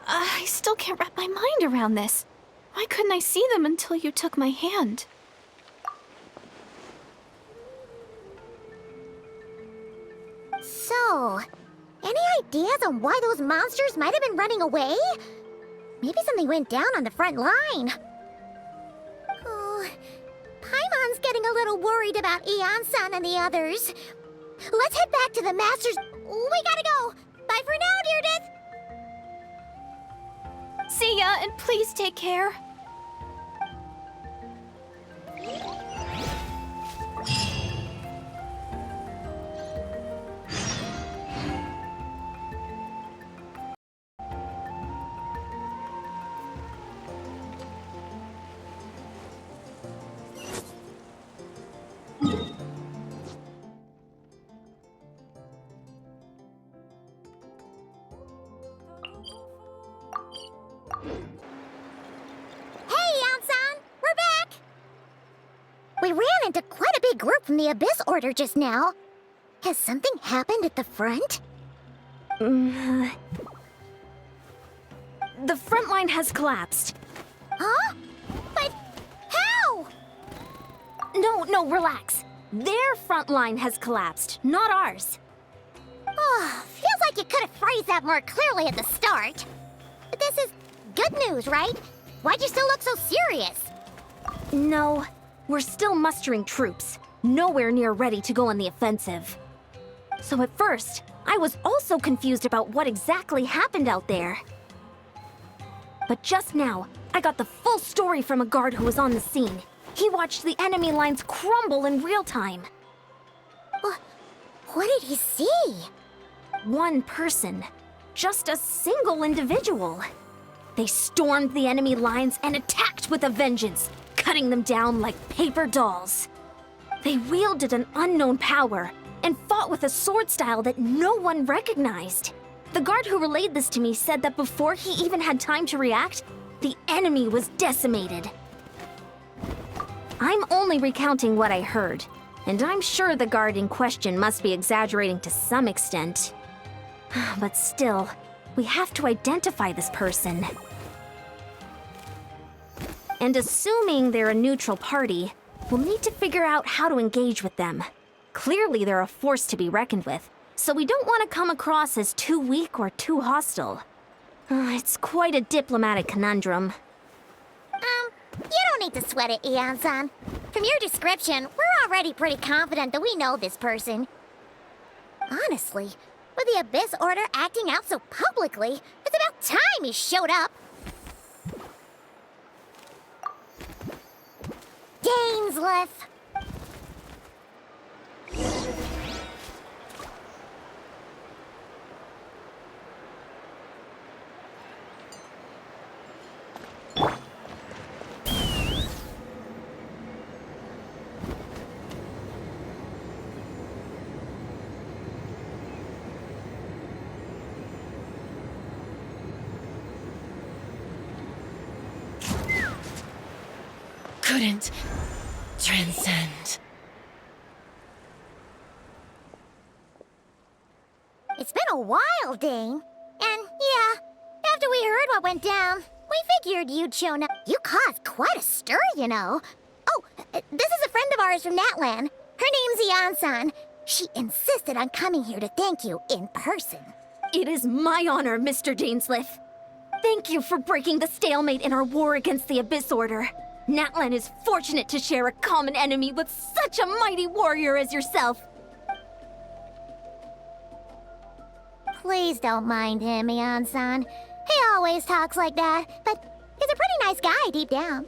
I still can't wrap my mind around this. Why couldn't I see them until you took my hand? So, any ideas on why those monsters might have been running away? Maybe something went down on the front line. Oh, Paimon's getting a little worried about Eon-san and the others. Let's head back to the Masters. We gotta go. Bye for now, Deirdith. See ya, and please take care. We ran into quite a big group from the Abyss Order just now. Has something happened at the front? The front line has collapsed. Huh? But how? No, relax. Their front line has collapsed, not ours. Oh, feels like you could have phrased that more clearly at the start. But this is good news, right? Why'd you still look so serious? No, we're still mustering troops, nowhere near ready to go on the offensive. So at first, I was also confused about what exactly happened out there. But just now, I got the full story from a guard who was on the scene. He watched the enemy lines crumble in real time. What did he see? One person. Just a single individual. They stormed the enemy lines and attacked with a vengeance, cutting them down like paper dolls. They wielded an unknown power and fought with a sword style that no one recognized. The guard who relayed this to me said that before he even had time to react, the enemy was decimated. I'm only recounting what I heard, and I'm sure the guard in question must be exaggerating to some extent. But still, we have to identify this person. And assuming they're a neutral party, we'll need to figure out how to engage with them. Clearly they're a force to be reckoned with, so we don't want to come across as too weak or too hostile. It's quite a diplomatic conundrum. You don't need to sweat it, Eon-san. From your description, we're already pretty confident that we know this person. Honestly, with the Abyss Order acting out so publicly, it's about time he showed up. Dainsleif! Couldn't transcend. It's been a while, Dane. And yeah, after we heard what went down, we figured you'd shown up. You caused quite a stir, you know. Oh, this is a friend of ours from Natlan. Her name's Eon-san. She insisted on coming here to thank you in person. It is my honor, Mr. Dainsleif. Thank you for breaking the stalemate in our war against the Abyss Order. Natlan is fortunate to share a common enemy with such a mighty warrior as yourself. Please don't mind him, Eon-san. He always talks like that, but he's a pretty nice guy deep down.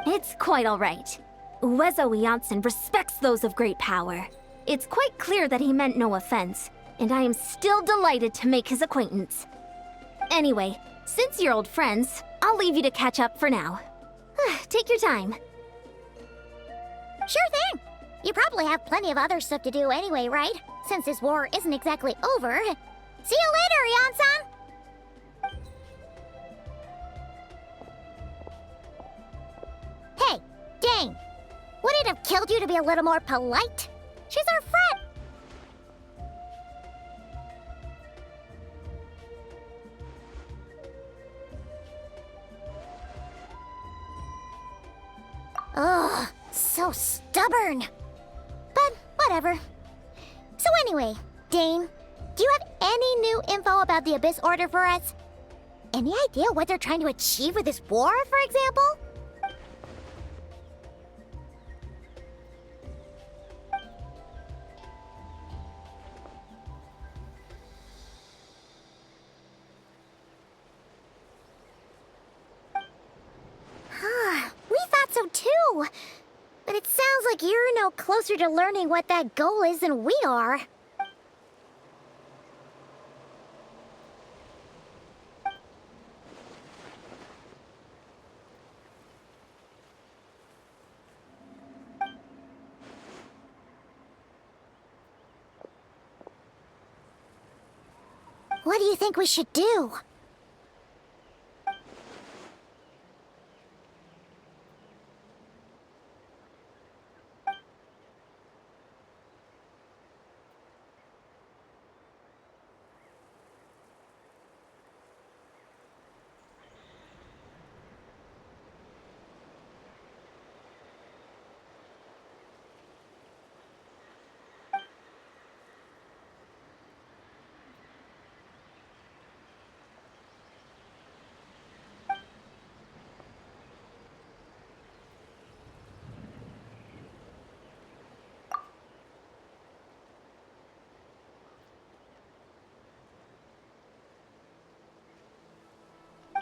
It's quite all right. Uezo Janssen respects those of great power. It's quite clear that he meant no offense, and I am still delighted to make his acquaintance. Anyway, since you're old friends, I'll leave you to catch up for now. Take your time. Sure thing. You probably have plenty of other stuff to do anyway, right? Since this war isn't exactly over. See you later, Eon-san! Hey, Dane. Would it have killed you to be a little more polite? She's our friend. Ugh, so stubborn. But whatever. So anyway, Dane, do you have any new info about the Abyss Order for us? Any idea what they're trying to achieve with this war, for example? We thought so too. But it sounds like you're no closer to learning what that goal is than we are. What do you think we should do?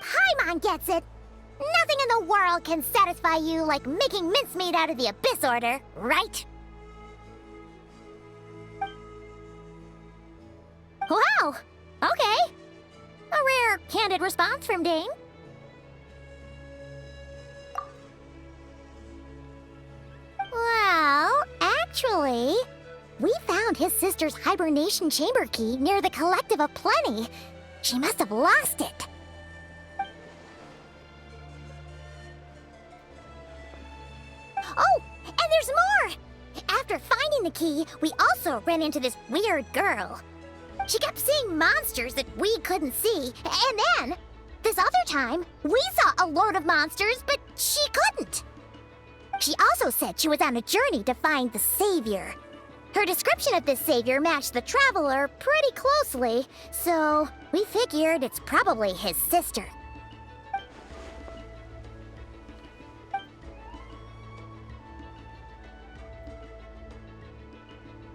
Paimon gets it. Nothing in the world can satisfy you like making mincemeat out of the Abyss Order, right? Wow, okay. A rare, candid response from Dane. Well, actually, we found his sister's hibernation chamber key near the Collective of Plenty. She must have lost it. Oh, and there's more! After finding the key, we also ran into this weird girl. She kept seeing monsters that we couldn't see, and then, this other time, we saw a load of monsters, but she couldn't. She also said she was on a journey to find the Savior. Her description of this savior matched the traveler pretty closely, so we figured it's probably his sister.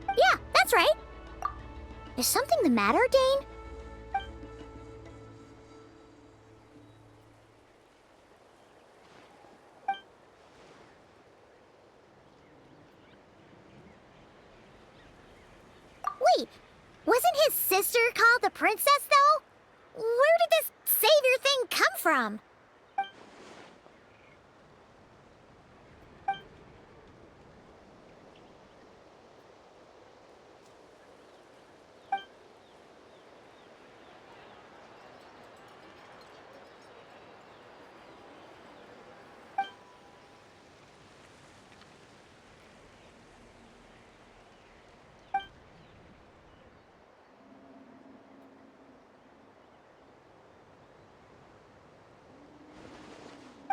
Yeah, that's right. Is something the matter, Dane? Wait, wasn't his sister called the princess, though? Where did this savior thing come from?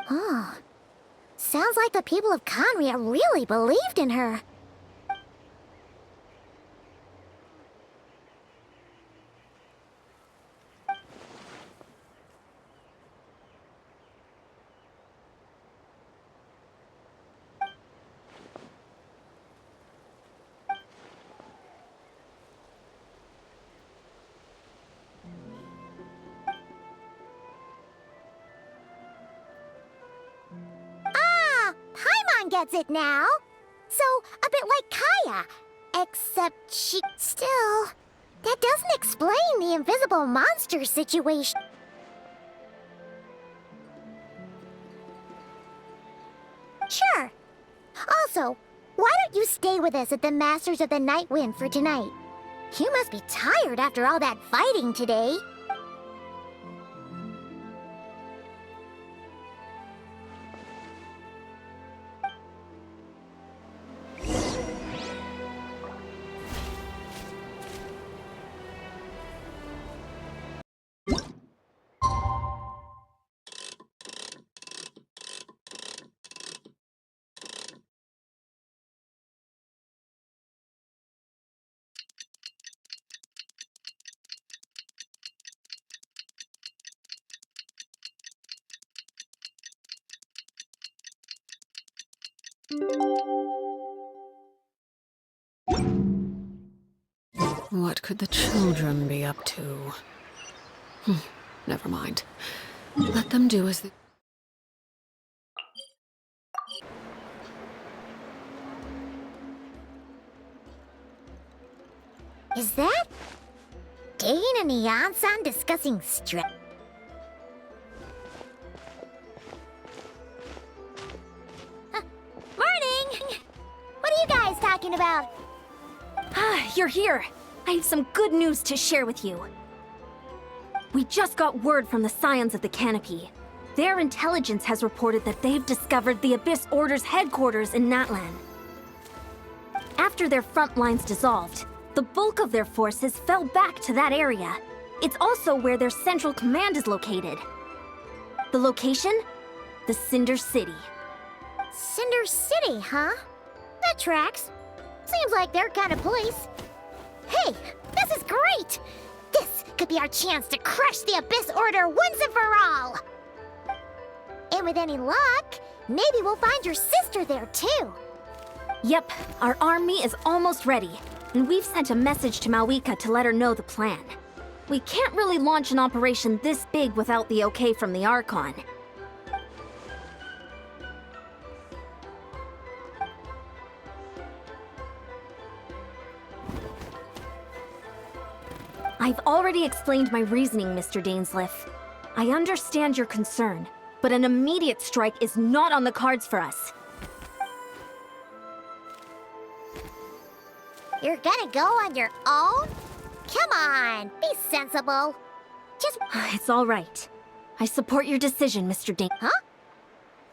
Oh, sounds like the people of Conria really believed in her. Gets it now. So, a bit like Kaya. Except she still... That doesn't explain the invisible monster situation. Sure. Also, why don't you stay with us at the Masters of the Night Wind for tonight? You must be tired after all that fighting today. What could the children be up to? Never mind. Let them do as they... Is that Dane and Neon-san discussing stress? Morning! What are you guys talking about? Ah, you're here. I have some good news to share with you. We just got word from the Scions of the Canopy. Their intelligence has reported that they've discovered the Abyss Order's headquarters in Natlan. After their front lines dissolved, the bulk of their forces fell back to that area. It's also where their central command is located. The location? The Cinder City. Cinder City, huh? That tracks. Seems like their kind of place. Hey, this is great! This could be our chance to crush the Abyss Order once and for all! And with any luck, maybe we'll find your sister there too. Yep, our army is almost ready, and we've sent a message to Mawika to let her know the plan. We can't really launch an operation this big without the okay from the Archon. I've already explained my reasoning, Mr. Dainsleif. I understand your concern, but an immediate strike is not on the cards for us. You're gonna go on your own? Come on, be sensible. Just... It's all right. I support your decision, Mr. Dain. Huh?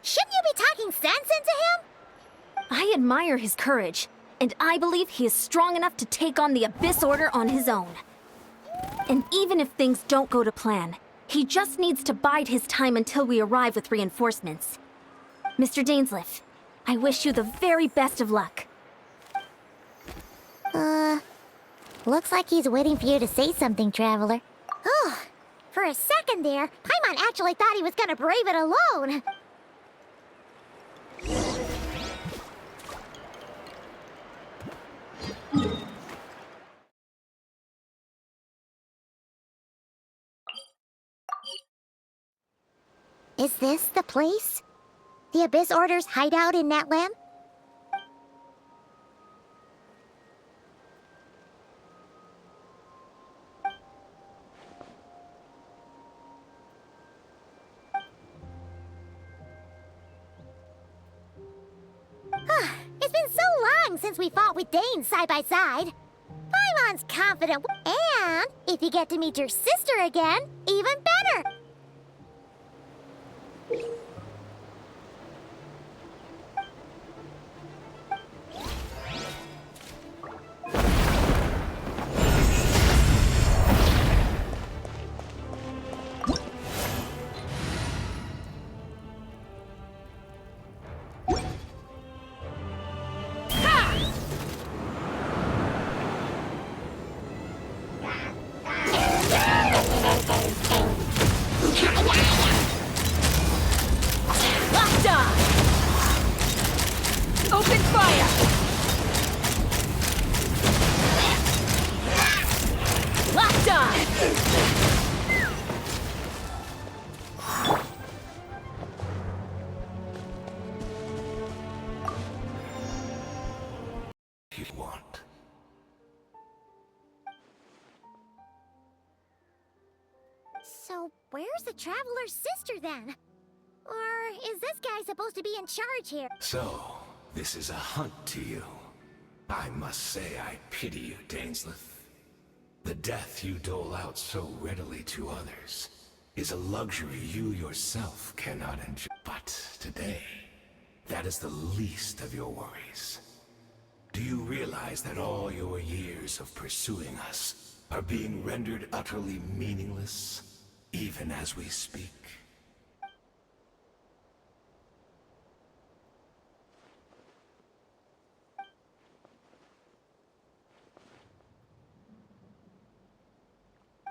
Shouldn't you be talking sense into him? I admire his courage, and I believe he is strong enough to take on the Abyss Order on his own. And even if things don't go to plan, he just needs to bide his time until we arrive with reinforcements. Mr. Dainsleif, I wish you the very best of luck. Looks like he's waiting for you to say something, Traveler. Oh, for a second there, Paimon actually thought he was gonna brave it alone. Is this the place? The Abyss Order's hideout in Natlam? It's been so long since we fought with Dane side by side. Paimon's confident, and if you get to meet your sister again, even better. Open fire! Locked on! You want. So, where's the Traveler's sister then? Or is this guy supposed to be in charge here? So, this is a hunt to you. I must say I pity you, Daneslith. The death you dole out so readily to others is a luxury you yourself cannot enjoy. But today, that is the least of your worries. Do you realize that all your years of pursuing us are being rendered utterly meaningless, even as we speak?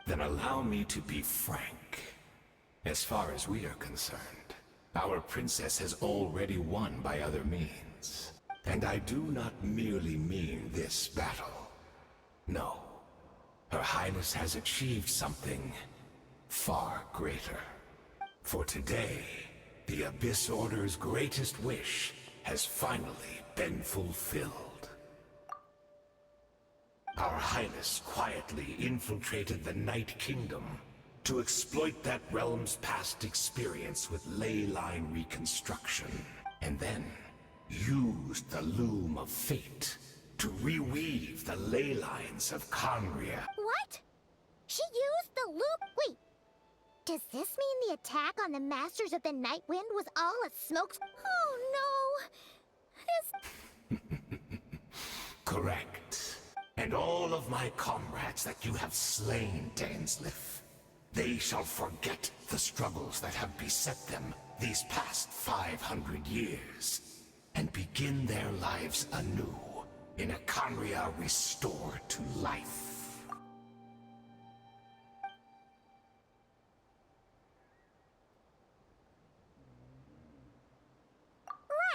Then allow me to be frank. As far as we are concerned, our princess has already won by other means. And I do not merely mean this battle. No. Her Highness has achieved something far greater. For today, the Abyss Order's greatest wish has finally been fulfilled. Our Highness quietly infiltrated the Night Kingdom to exploit that realm's past experience with ley line reconstruction, and then used the loom of fate to reweave the ley lines of Conria. What? She used the loop? Wait, does this mean the attack on the Masters of the Night Wind was all a smoke? Oh no! Correct. And all of my comrades that you have slain, Daneslith, they shall forget the struggles that have beset them these past 500 years, and begin their lives anew in a Conria restored to life.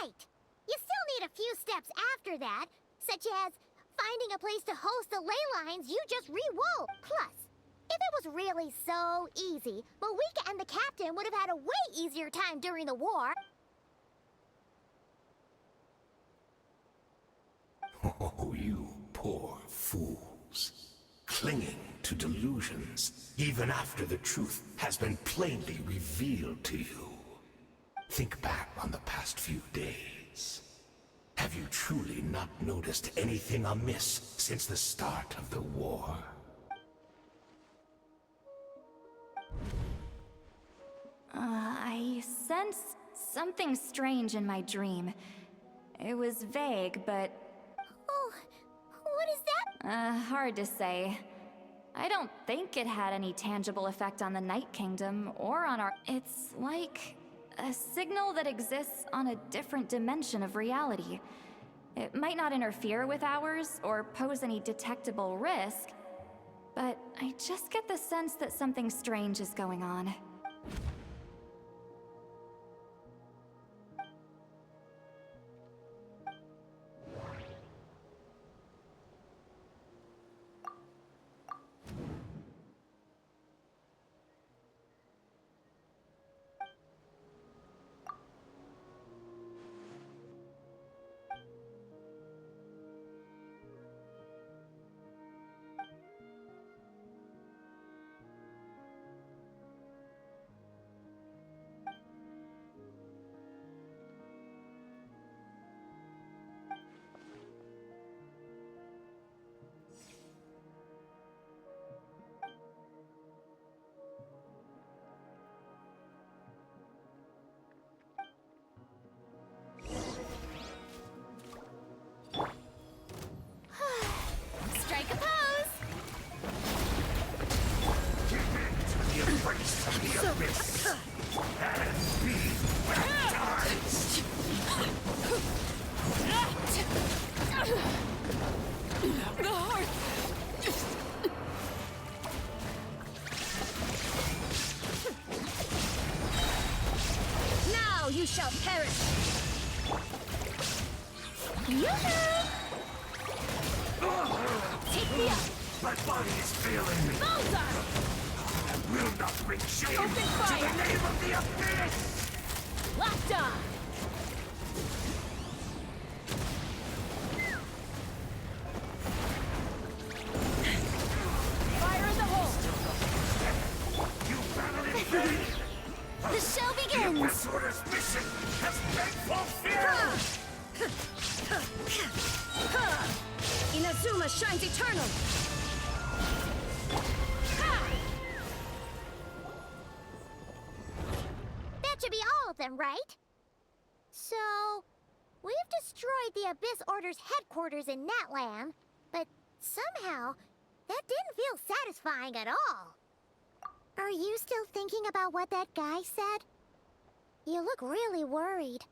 Right! You still need a few steps after that, such as finding a place to host the ley lines you just re-wove. Plus, if it was really so easy, Moika and the captain would have had a way easier time during the war. Oh, you poor fools. Clinging to delusions, even after the truth has been plainly revealed to you. Think back on the past few days. Have you truly not noticed anything amiss since the start of the war? I sensed something strange in my dream. It was vague, but... Oh, what is that? Hard to say. I don't think it had any tangible effect on the Night Kingdom, or on our... It's like a signal that exists on a different dimension of reality. It might not interfere with ours or pose any detectable risk, but I just get the sense that something strange is going on. Strike a pose! The embrace of the abyss. And be baptized. The heart! Now you shall perish! Yoo-hoo! Take me up! My body is failing me. Bullseye! I will not bring shame Open to fire! the name of the abyss. Locked on! Fire in the hole! You battle in vain. The show The begins! Abyss Order's mission has been fulfilled. Inazuma shines eternal! That should be all of them, right? So, we've destroyed the Abyss Order's headquarters in Natlan, but somehow, that didn't feel satisfying at all. Are you still thinking about what that guy said? You look really worried.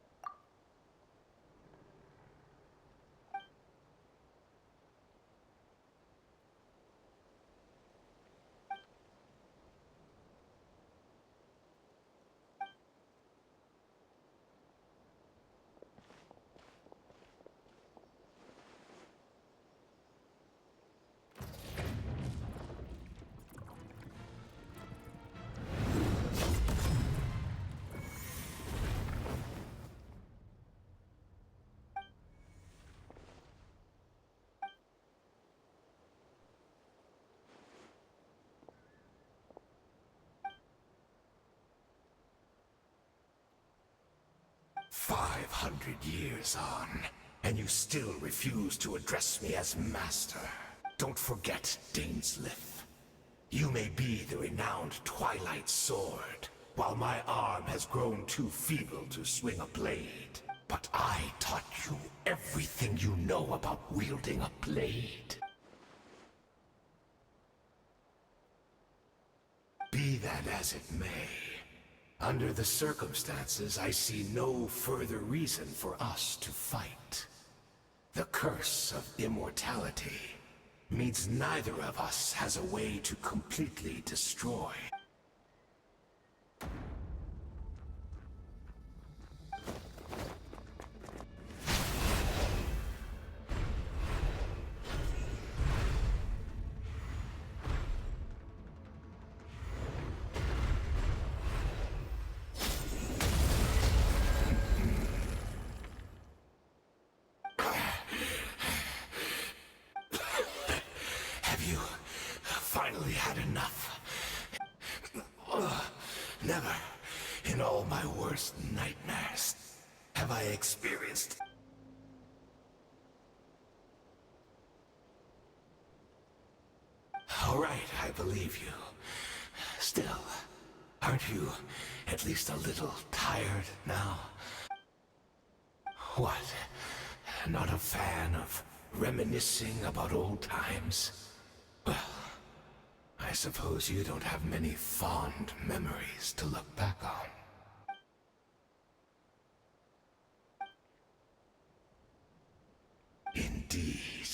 Years on, and you still refuse to address me as master. Don't forget, Daneslith. You may be the renowned Twilight Sword, while my arm has grown too feeble to swing a blade. But I taught you everything you know about wielding a blade. Be that as it may, under the circumstances, I see no further reason for us to fight. The curse of immortality means neither of us has a way to completely destroy. Finally had enough. Never, in all my worst nightmares, have I experienced... All right, I believe you. Still, aren't you at least a little tired now? What? Not a fan of reminiscing about old times? Well, I suppose you don't have many fond memories to look back on. Indeed.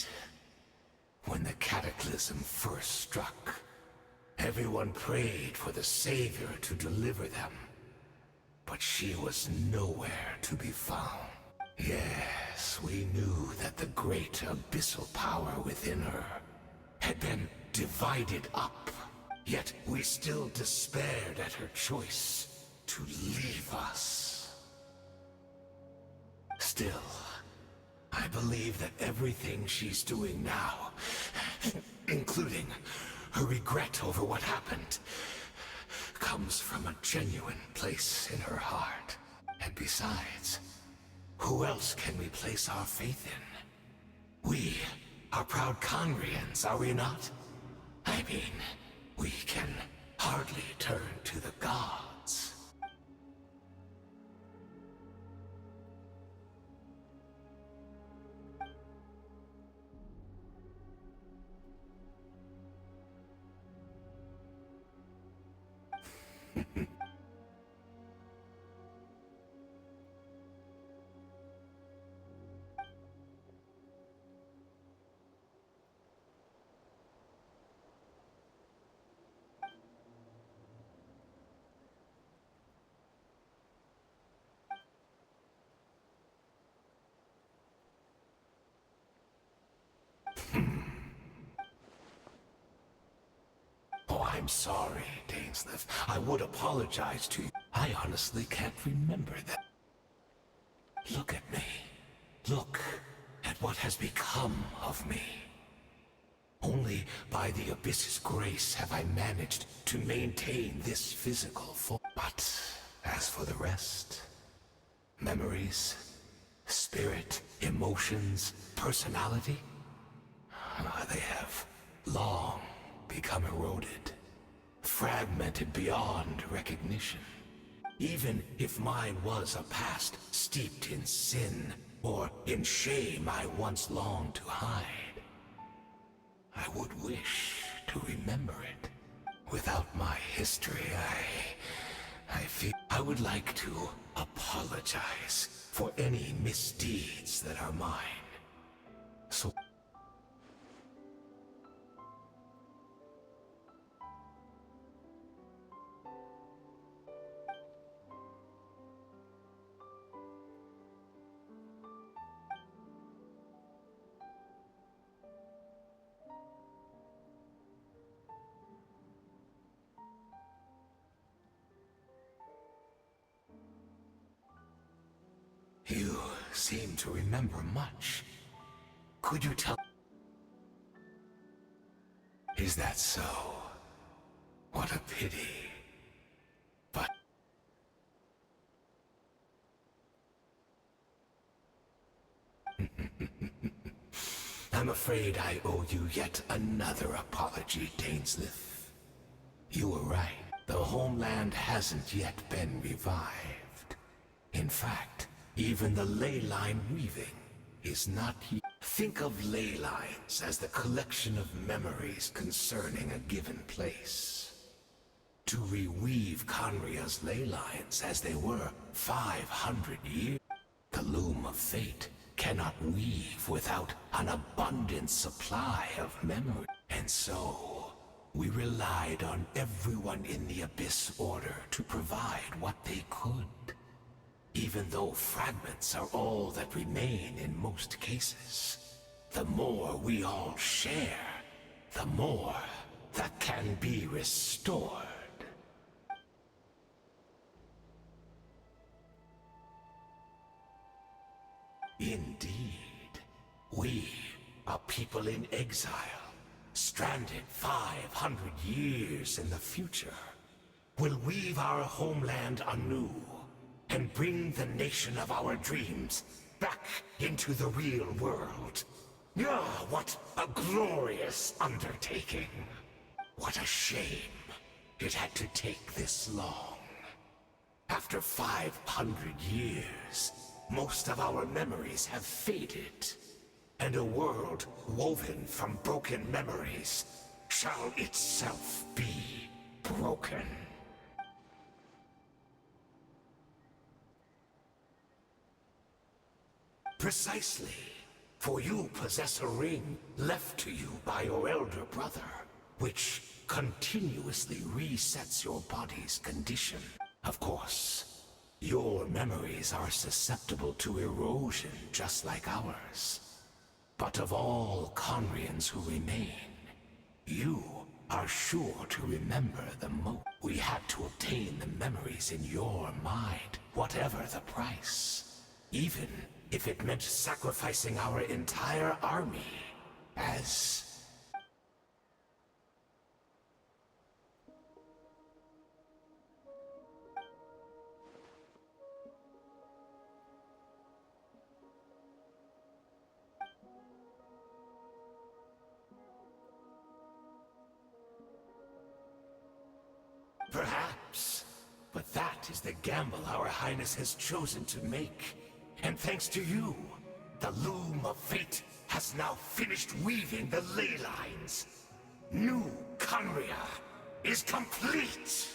When the cataclysm first struck, everyone prayed for the Savior to deliver them. But she was nowhere to be found. Yes, we knew that the great abyssal power within her had been divided up. Yet we still despaired at her choice to leave us. Still, I believe that everything she's doing now, including her regret over what happened, comes from a genuine place in her heart. And besides, who else can we place our faith in? We are proud Conrians, are we not? I mean, we can hardly turn to the gods. Oh, I'm sorry, Dainsleif. I would apologize to you. I honestly can't remember that. Look at me. Look at what has become of me. Only by the Abyss's grace have I managed to maintain this physical form. But as for the rest, memories, spirit, emotions, personality, they have long become eroded, fragmented beyond recognition. Even if mine was a past steeped in sin or in shame I once longed to hide, I would wish to remember it. Without my history, I feel I would like to apologize for any misdeeds that are mine. So you seem to remember much. Could you tell? Is that so? What a pity. But I'm afraid I owe you yet another apology, Dainsleif. You were right. The homeland hasn't yet been revived. In fact, even the ley line weaving is not yet. Think of ley lines as the collection of memories concerning a given place. To reweave Conria's ley lines as they were 500 years, the loom of fate cannot weave without an abundant supply of memory. And so, we relied on everyone in the Abyss Order to provide what they could. Even though fragments are all that remain in most cases, the more we all share, the more that can be restored. Indeed, we, a people in exile, stranded 500 years in the future, will weave our homeland anew and bring the nation of our dreams back into the real world. Ah, what a glorious undertaking! What a shame it had to take this long. After 500 years, most of our memories have faded, and a world woven from broken memories shall itself be broken. Precisely. For you possess a ring left to you by your elder brother, which continuously resets your body's condition. Of course, your memories are susceptible to erosion just like ours. But of all Conrians who remain, you are sure to remember the most. We had to obtain the memories in your mind, whatever the price. Even if it meant sacrificing our entire army as... Perhaps. But that is the gamble our Highness has chosen to make. And thanks to you, the loom of fate has now finished weaving the ley lines. New Conria is complete!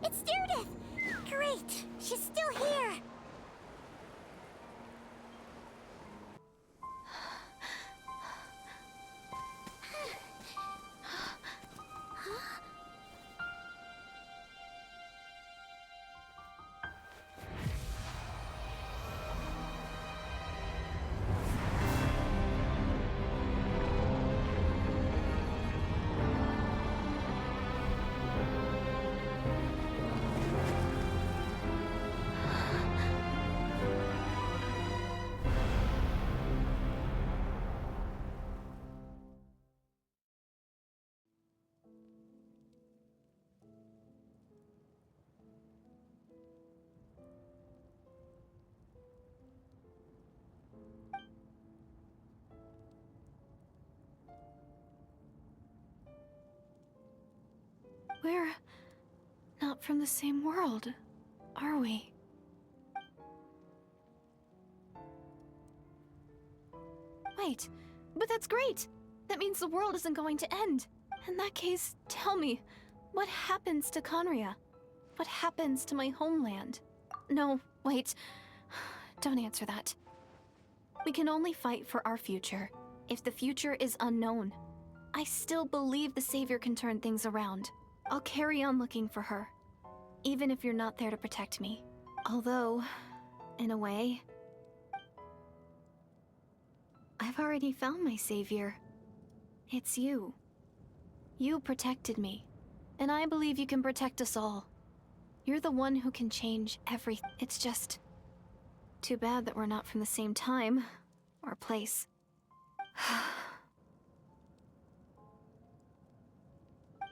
It's Judith! Great! She's still here! We're not from the same world, are we? Wait, but that's great! That means the world isn't going to end. In that case, tell me, what happens to Conria? What happens to my homeland? No, wait. Don't answer that. We can only fight for our future. If the future is unknown, I still believe the Savior can turn things around. I'll carry on looking for her, even if you're not there to protect me. Although, in a way, I've already found my savior. It's you. You protected me, and I believe you can protect us all. You're the one who can change everything. It's just too bad that we're not from the same time or place.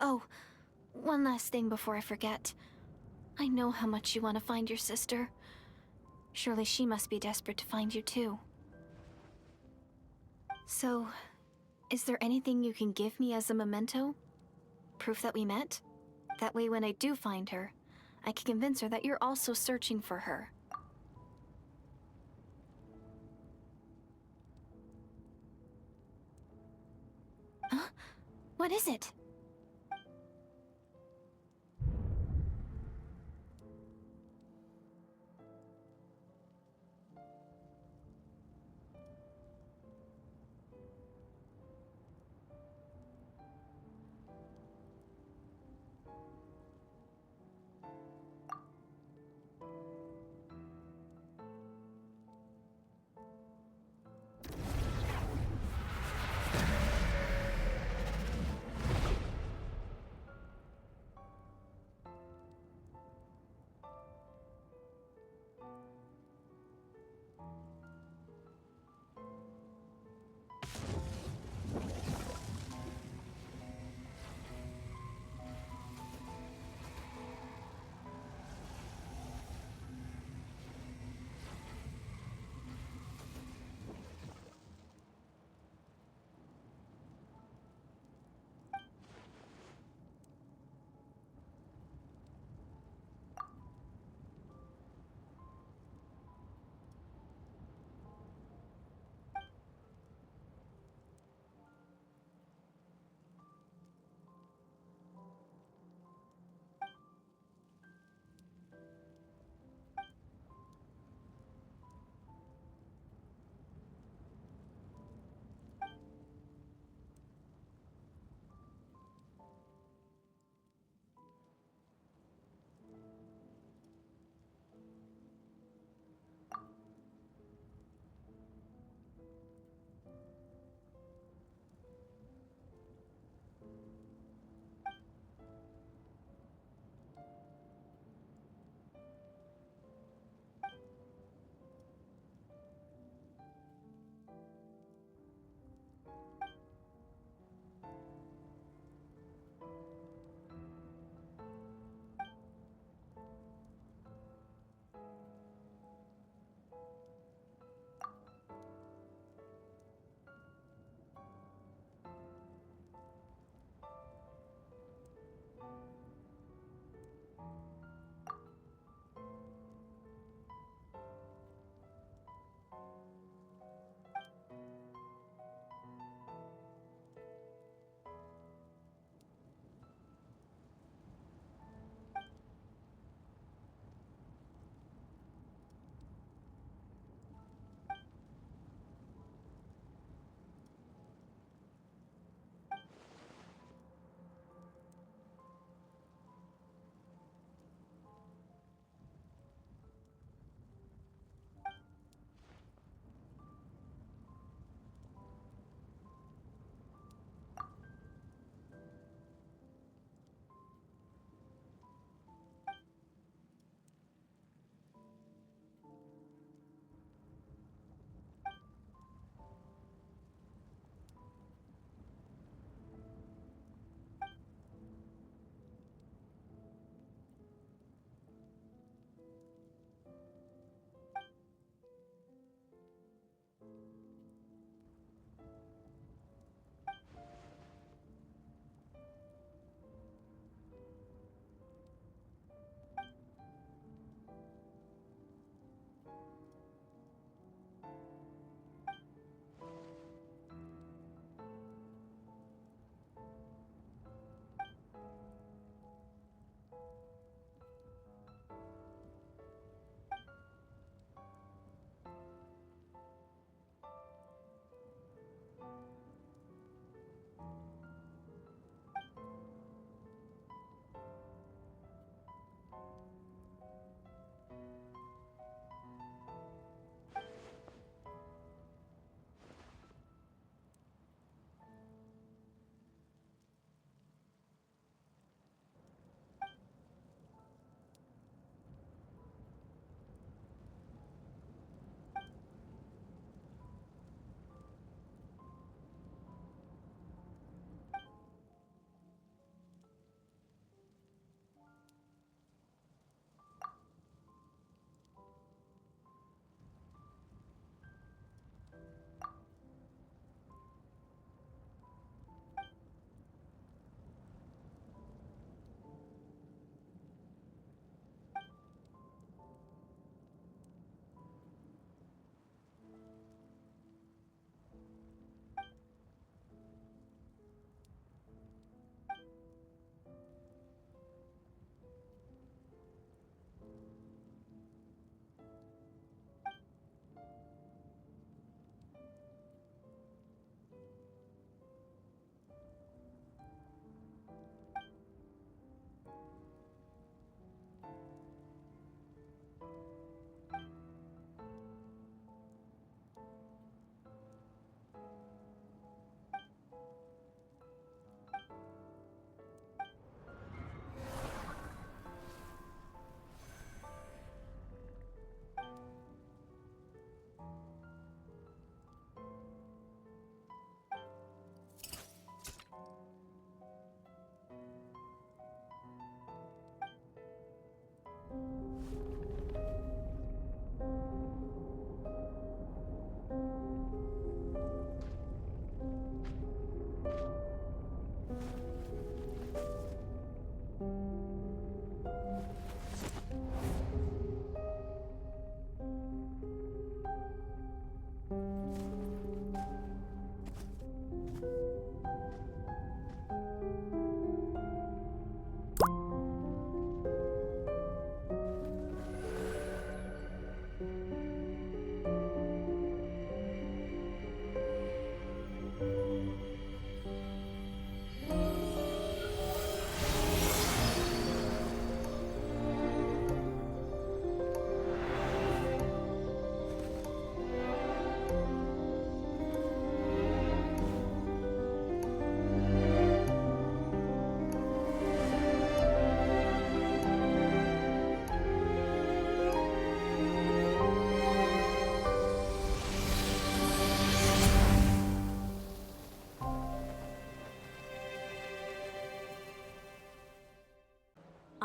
Oh, one last thing before I forget. I know how much you want to find your sister. Surely she must be desperate to find you too. So, is there anything you can give me as a memento? Proof that we met? That way when I do find her, I can convince her that you're also searching for her. Huh? What is it?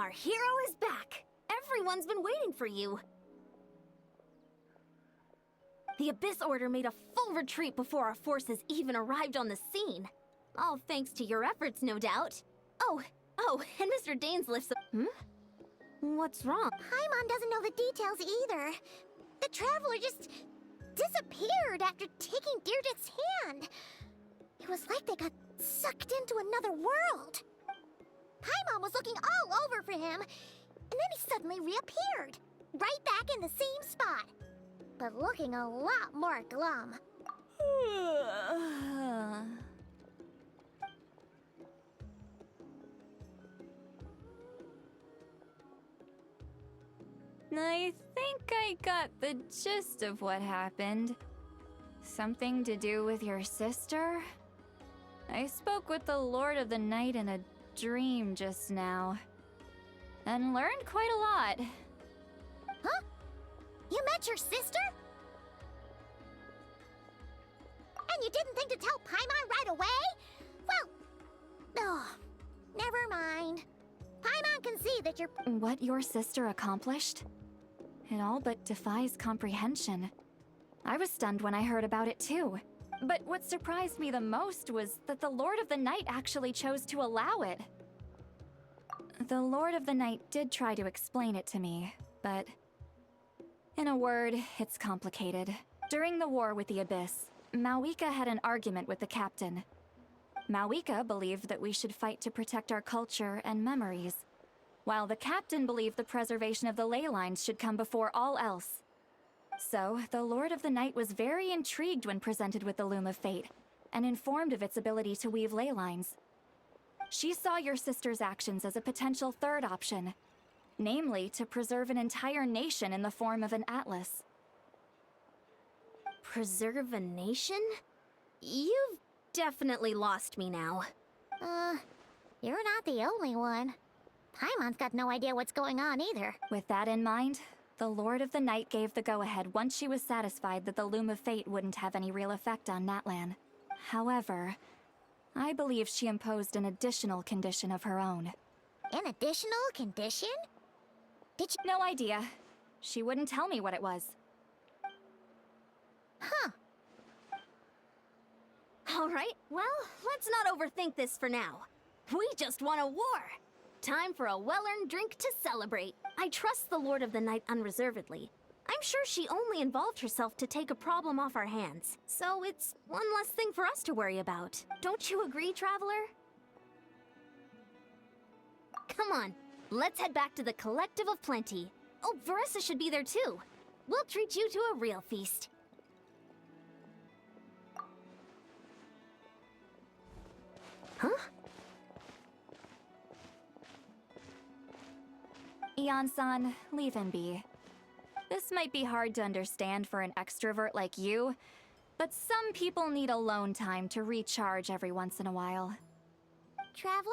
Our hero is back! Everyone's been waiting for you! The Abyss Order made a full retreat before our forces even arrived on the scene. All thanks to your efforts, no doubt. Oh, and Mr. Dainsliff's... What's wrong? Paimon doesn't know the details either. The Traveler just disappeared after taking Deirdre's hand. It was like they got sucked into another world. Paimon was looking all over for him, and then he suddenly reappeared, right back in the same spot, but looking a lot more glum. I think I got the gist of what happened. Something to do with your sister? I spoke with the Lord of the Night in a dream just now, and learned quite a lot. Huh? You met your sister? And you didn't think to tell Paimon right away? Well, never mind. Paimon can see that you're... What your sister accomplished? It all but defies comprehension. I was stunned when I heard about it too. But what surprised me the most was that the Lord of the Night actually chose to allow it. The Lord of the Night did try to explain it to me, but... in a word, it's complicated. During the war with the Abyss, Mawika had an argument with the captain. Mawika believed that we should fight to protect our culture and memories, while the captain believed the preservation of the ley lines should come before all else. So, the Lord of the Night was very intrigued when presented with the Loom of Fate, and informed of its ability to weave ley lines. She saw your sister's actions as a potential third option, namely to preserve an entire nation in the form of an atlas. Preserve a nation? You've definitely lost me now. You're not the only one. Paimon's got no idea what's going on either. With that in mind, the Lord of the Night gave the go-ahead once she was satisfied that the Loom of Fate wouldn't have any real effect on Natlan. However, I believe she imposed an additional condition of her own. An additional condition? Did you... No idea. She wouldn't tell me what it was. Huh. Alright, well, let's not overthink this for now. We just won a war! Time for a well-earned drink to celebrate. I trust the Lord of the Night unreservedly. I'm sure she only involved herself to take a problem off our hands. So it's one less thing for us to worry about. Don't you agree, Traveler? Come on, let's head back to the Collective of Plenty. Oh, Veressa should be there too. We'll treat you to a real feast. Huh? Ian-san, leave him be. This might be hard to understand for an extrovert like you, but some people need alone time to recharge every once in a while. Traveler?